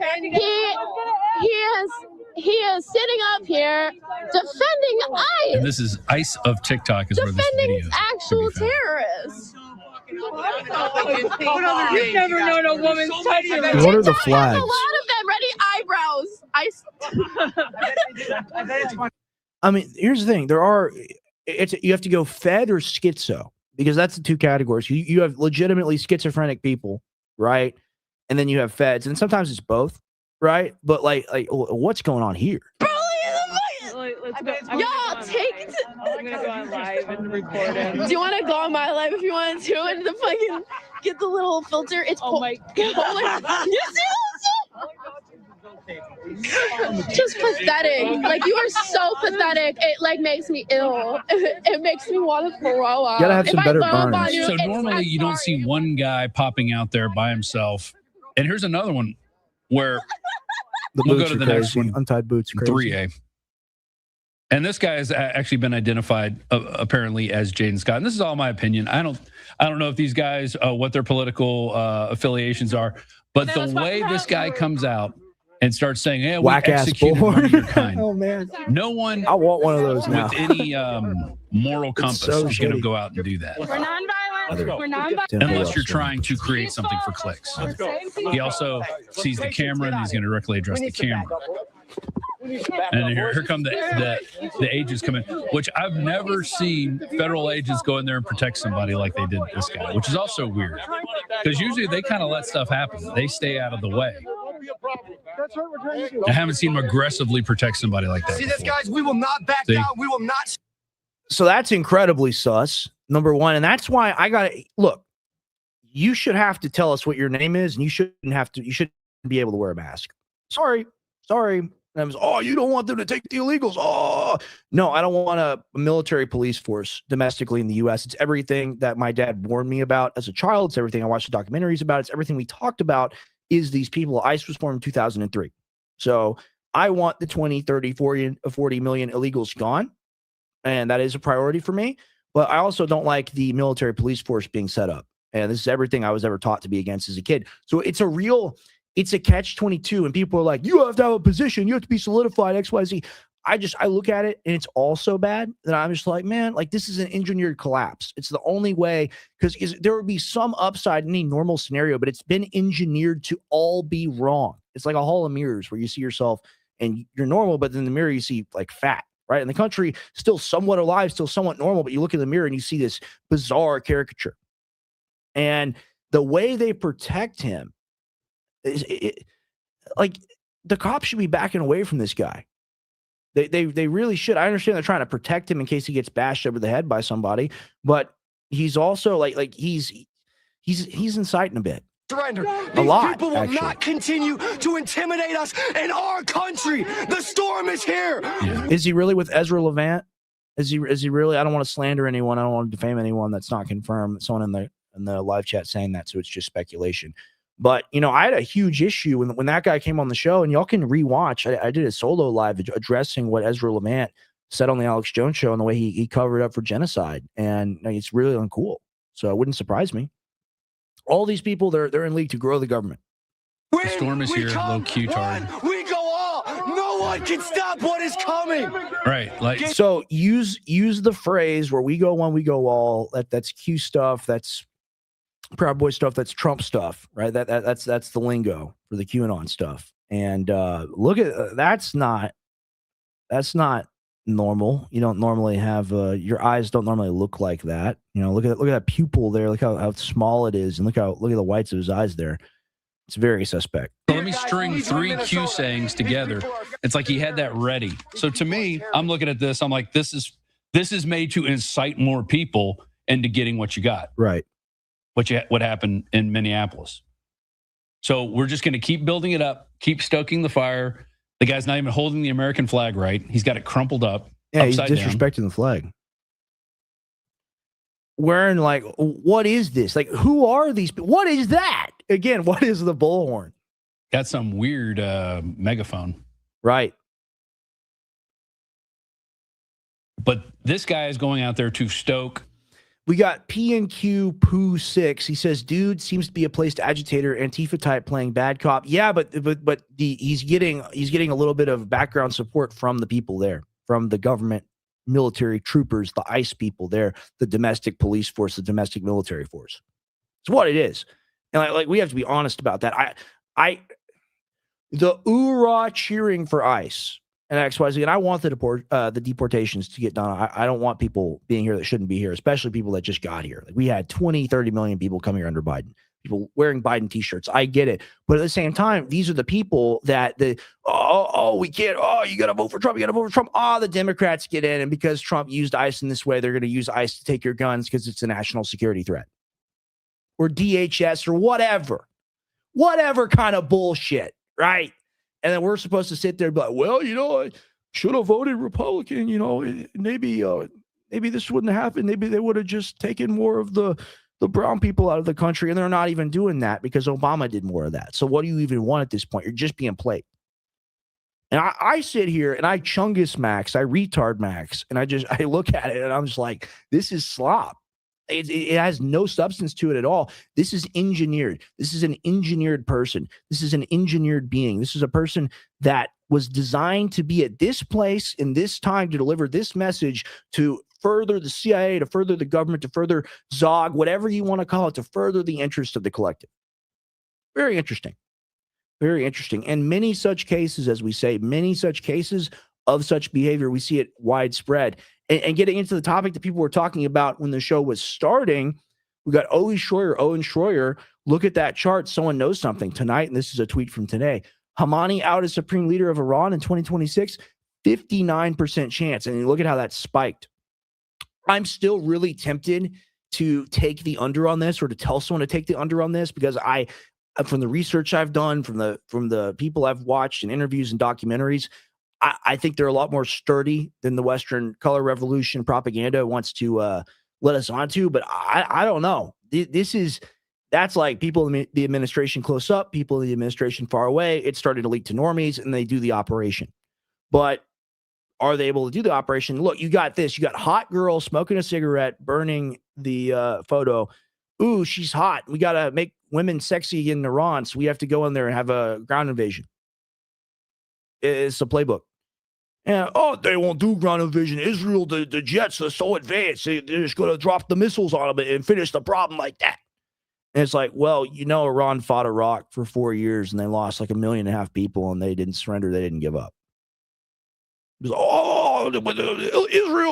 he is sitting up here defending ICE. And this is ICE of TikTok is where this video defending actual terrorists. You've never known a woman's touch. What are the flags? A lot of them ready eyebrows. I mean, here's the thing. You have to go fed or schizo because that's the two categories. You have legitimately schizophrenic people, right? And then you have feds. And sometimes it's both, right? But like what's going on here? Y'all take it. I'm gonna go on live and record it. Do you want to go on my live if you want to and the fucking get the little filter? It's my God. You see this? Just pathetic. Like you are so pathetic. It like makes me ill. It makes me want to throw up. You gotta have some better burns. So normally you don't see one guy popping out there by himself. And here's another one where we'll go to the next one. Untied boots. Crazy. 3A. And this guy has actually been identified apparently as Jaden Scott. And this is all my opinion. I don't know if these guys, what their political affiliations are, but the way this guy comes out and starts saying, "Hey, we executed one of your kind." Oh man, no one. I want one of those now. With any moral compass is going to go out and do that. We're nonviolent. We're nonviolent. Unless you're trying to create something for clicks. He also sees the camera and he's going to directly address the camera. And here come the agents come in, which I've never seen federal agents go in there and protect somebody like they did this guy, which is also weird. Because usually they kind of let stuff happen. They stay out of the way. I haven't seen them aggressively protect somebody like that. See this, guys? We will not back down. We will not. So that's incredibly sus, number one. And that's why I got to look. You should have to tell us what your name is, and you shouldn't be able to wear a mask. Sorry. And I was, oh, you don't want them to take the illegals. Oh, no, I don't want a military police force domestically in the U.S. It's everything that my dad warned me about as a child. It's everything I watched the documentaries about. It's everything we talked about is these people. ICE was formed in 2003. So I want the 20, 30, 40 million illegals gone. And that is a priority for me. But I also don't like the military police force being set up. And this is everything I was ever taught to be against as a kid. So it's a catch-22. And people are like, you have to have a position. You have to be solidified, X, Y, Z. I look at it and it's all so bad that I'm just like, man, like this is an engineered collapse. It's the only way, because there would be some upside in any normal scenario, but it's been engineered to all be wrong. It's like a hall of mirrors where you see yourself and you're normal, but in the mirror you see like fat, right? And the country still somewhat alive, still somewhat normal, but you look in the mirror and you see this bizarre caricature. And the way they protect him, like the cops should be backing away from this guy. They really should. I understand they're trying to protect him in case he gets bashed over the head by somebody, but he's also like he's inciting a bit. Surrender. A lot, These people will actually. not continue to intimidate us in our country. The storm is here. Yeah. Is he really with Ezra Levant? Is he really? I don't want to slander anyone. I don't want to defame anyone. That's not confirmed. Someone in the live chat saying that, so it's just speculation. But, you know, I had a huge issue when that guy came on the show, and y'all can rewatch. I did a solo live addressing what Ezra Levant said on the Alex Jones show and the way he covered up for genocide. And it's really uncool. So it wouldn't surprise me. All these people, they're in league to grow the government. The storm is here, low Q-tard. We go all. No one can stop what is coming. Right. Like, So use the phrase where we go one, we go all. That's Q stuff. That's Proud Boy stuff. That's Trump stuff, right? That's the lingo for the QAnon stuff. And look at that's not normal. You don't normally have your eyes don't normally look like that. You know, look at that pupil there. Look how small it is, and look at the whites of his eyes there. It's very suspect. so let me string 3 Q sayings together. It's like he had that ready. So to me, I'm looking at this. I'm like, this is made to incite more people into getting what you got. Right. What happened in Minneapolis. So we're just going to keep building it up, keep stoking the fire. The guy's not even holding the American flag right. He's got it crumpled up. Yeah, he's upside disrespecting the flag. Wearing like, what is this? Like, who are these people? What is that? Again, what is the bullhorn? Got some weird megaphone. Right. But this guy is going out there to stoke. We got PNQ Poo 6. He says, dude seems to be a placed agitator, Antifa type playing bad cop. Yeah, but he's getting a little bit of background support from the people there, from the government, military troopers, the ICE people there, the domestic police force, the domestic military force. It's what it is. And like we have to be honest about that. The oorah cheering for ICE and XYZ, and I want the deportations to get done. I don't want people being here that shouldn't be here, especially people that just got here. Like we had 20, 30 million people come here under Biden, people wearing Biden t-shirts. I get it. But at the same time, these are the people that we can't, you got to vote for Trump. You got to vote for Trump. The Democrats get in. And because Trump used ICE in this way, they're going to use ICE to take your guns because it's a national security threat. Or DHS or whatever kind of bullshit, right? And then we're supposed to sit there and be like, well, I should have voted Republican. Maybe this wouldn't happen. Maybe they would have just taken more of the brown people out of the country. And they're not even doing that because Obama did more of that. So what do you even want at this point? You're just being played. And I sit here and I Chungus Max, I retard Max, and I look at it and I'm just like, this is slop. It has no substance to it at all. This is engineered. This is an engineered person. This is an engineered being. This is a person that was designed to be at this place in this time to deliver this message to further the CIA, to further the government, to further Zog, whatever you want to call it, to further the interest of the collective. Very interesting. Very interesting. And many such cases, as we say, many such cases of such behavior, we see it widespread. And getting into the topic that people were talking about when the show was starting, we got Owen Schroyer. Look at that chart. Someone knows something tonight. And this is a tweet from today. Khamenei out as supreme leader of Iran in 2026, 59% chance. And look at how that spiked. I'm still really tempted to take the under on this or to tell someone to take the under on this because from the research I've done, from the people I've watched in interviews and documentaries, I think they're a lot more sturdy than the Western color revolution propaganda wants to let us onto. But I don't know. That's like people in the administration close up, people in the administration far away. It's starting to leak to normies, and they do the operation. But are they able to do the operation? Look, you got this. You got hot girl smoking a cigarette, burning the photo. Ooh, she's hot. We got to make women sexy in Iran, so we have to go in there and have a ground invasion. It's a playbook. And, they won't do ground invasion. Israel, the jets are so advanced. They're just going to drop the missiles on them and finish the problem like that. And it's like, well, Iran fought Iraq for 4 years, and they lost like 1.5 million people, and they didn't surrender. They didn't give up. Israel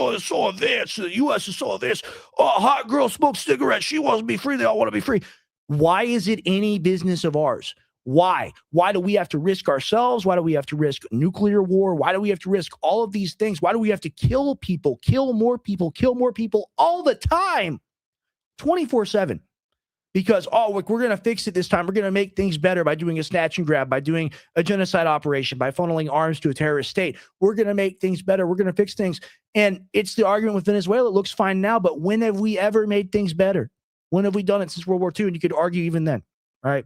is so advanced. The U.S. is so advanced. Hot girl smokes cigarettes. She wants to be free. They all want to be free. Why is it any business of ours? Why? Why do we have to risk ourselves? Why do we have to risk nuclear war? Why do we have to risk all of these things? Why do we have to kill people, kill more people all the time, 24/7? Because, we're going to fix it this time. We're going to make things better by doing a snatch and grab, by doing a genocide operation, by funneling arms to a terrorist state. We're going to make things better. We're going to fix things. And it's the argument with Venezuela. It looks fine now, but when have we ever made things better? When have we done it since World War II? And you could argue even then, right?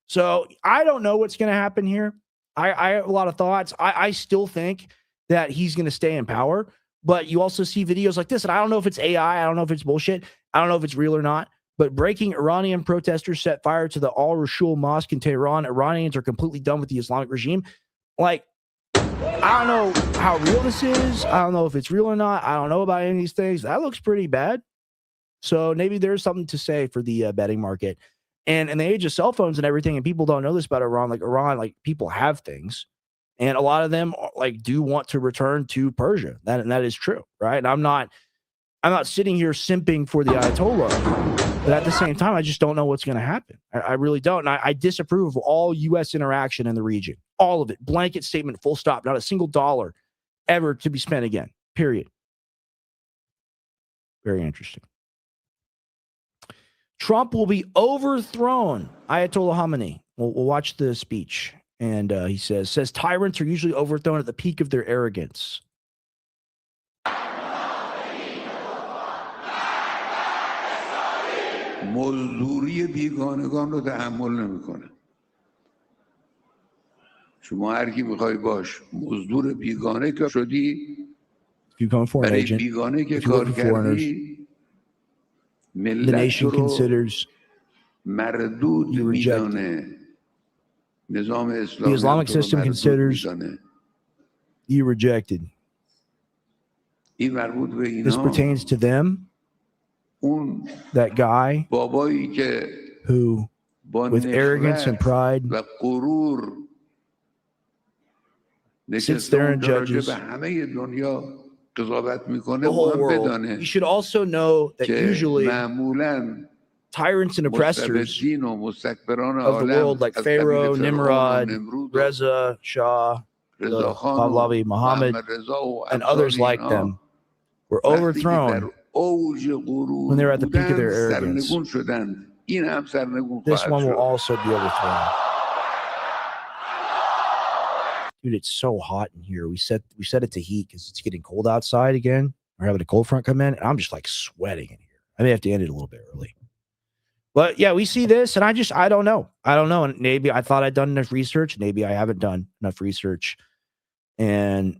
So I don't know what's going to happen here. I have a lot of thoughts. I still think that he's going to stay in power, but you also see videos like this, and I don't know if it's AI. I don't know if it's bullshit. I don't know if it's real or not. But breaking Iranian protesters set fire to the Al-Rasul Mosque in Tehran. Iranians are completely done with the Islamic regime. Like, I don't know how real this is. I don't know if it's real or not. I don't know about any of these things. That looks pretty bad. So maybe there's something to say for the betting market. And in the age of cell phones and everything, and people don't know this about Iran, like people have things. And a lot of them do want to return to Persia. That is true, right? And I'm not sitting here simping for the Ayatollah. But at the same time, I just don't know what's going to happen. I really don't. And I disapprove of all U.S. interaction in the region. All of it. Blanket statement, full stop. Not a single dollar ever to be spent again. Period. Very interesting. Trump will be overthrown. Ayatollah Khamenei. We'll watch the speech. And he says tyrants are usually overthrown at the peak of their arrogance. مزدوری بیگانگان رو تحمل نمیکنه. شما هر کی میخوای باش مزدور بیگانه که شدی برای بیگانه که کار کردی ملت رو مردود میدانه. نظام اسلامی The Islamic system considers you rejected. This pertains to them. That guy who, with arrogance and pride, sits there and judges the whole world. You should also know that usually tyrants and oppressors of the world, like Pharaoh, Nimrod, Reza, Shah, Pahlavi, Muhammad, and others like them, were overthrown when they're at the peak of their arrogance. This one will also be overthrown. Dude, it's so hot in here. We set it to heat because it's getting cold outside again. We're having a cold front come in, and I'm just sweating in here. I may have to end it a little bit early. But yeah, we see this, and I don't know. And maybe I thought I'd done enough research. Maybe I haven't done enough research. And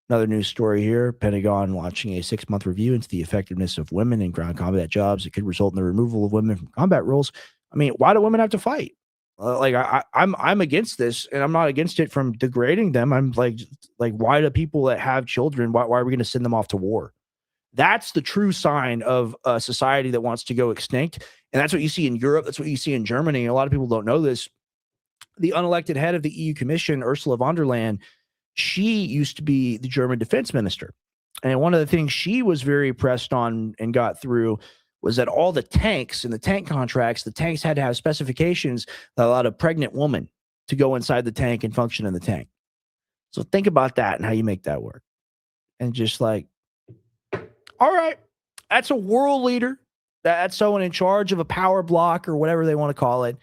another news story here, Pentagon launching a 6-month review into the effectiveness of women in ground combat jobs. It could result in the removal of women from combat roles. I mean, why do women have to fight? I'm against this, and I'm not against it from degrading them. I'm like why do people that have children, why are we going to send them off to war? That's the true sign of a society that wants to go extinct. And that's what you see in Europe. That's what you see in Germany. A lot of people don't know this. The unelected head of the EU Commission, Ursula von der Leyen, she used to be the German defense minister. And one of the things she was very pressed on and got through was that all the tanks and the tank contracts, the tanks had to have specifications that allowed a pregnant woman to go inside the tank and function in the tank. So think about that and how you make that work. And just all right, that's a world leader. That's someone in charge of a power block or whatever they want to call it.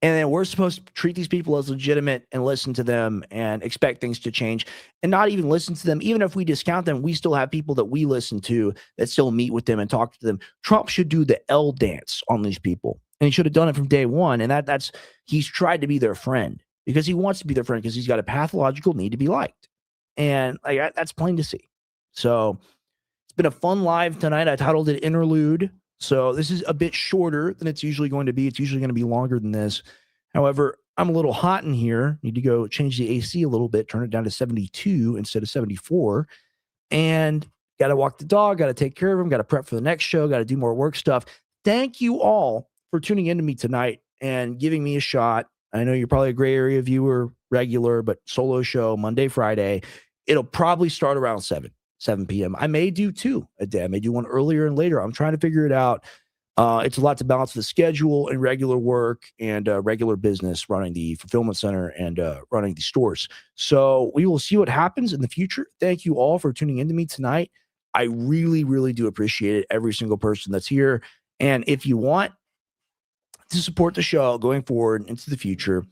And then we're supposed to treat these people as legitimate and listen to them and expect things to change and not even listen to them. Even if we discount them, we still have people that we listen to that still meet with them and talk to them. Trump should do the L dance on these people. And he should have done it from day one. And that's he's tried to be their friend because he wants to be their friend because he's got a pathological need to be liked. And that's plain to see. So it's been a fun live tonight. I titled it Interlude. So this is a bit shorter than it's usually going to be. It's usually going to be longer than this. However, I'm a little hot in here. Need to go change the AC a little bit, turn it down to 72 instead of 74. And got to walk the dog, got to take care of him, got to prep for the next show, got to do more work stuff. Thank you all for tuning into me tonight and giving me a shot. I know you're probably a gray area viewer, regular, but solo show, Monday, Friday. It'll probably start around 7 p.m. I may do 2 a day. I may do one earlier and later. I'm trying to figure it out. It's a lot to balance the schedule and regular work and regular business, running the fulfillment center and running the stores. So we will see what happens in the future. Thank you all for tuning into me tonight. I really, really do appreciate it. Every single person that's here. And if you want to support the show going forward into the future,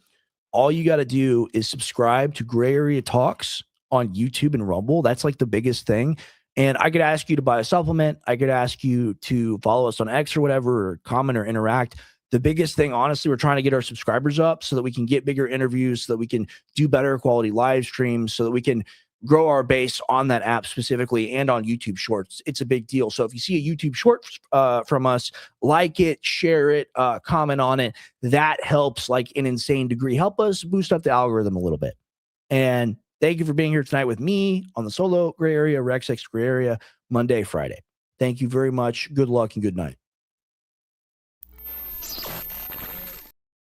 all you got to do is subscribe to Gray Area Talks on YouTube and Rumble. That's like the biggest thing. And I could ask you to buy a supplement. I could ask you to follow us on X or whatever, or comment or interact. The biggest thing, honestly, we're trying to get our subscribers up so that we can get bigger interviews, so that we can do better quality live streams, so that we can grow our base on that app specifically and on YouTube Shorts. It's a big deal. So if you see a YouTube short from us, like it, share it, comment on it. That helps like an insane degree. Help us boost up the algorithm a little bit. And thank you for being here tonight with me on the solo Gray Area, RexX Gray Area, Monday, Friday. Thank you very much. Good luck and good night.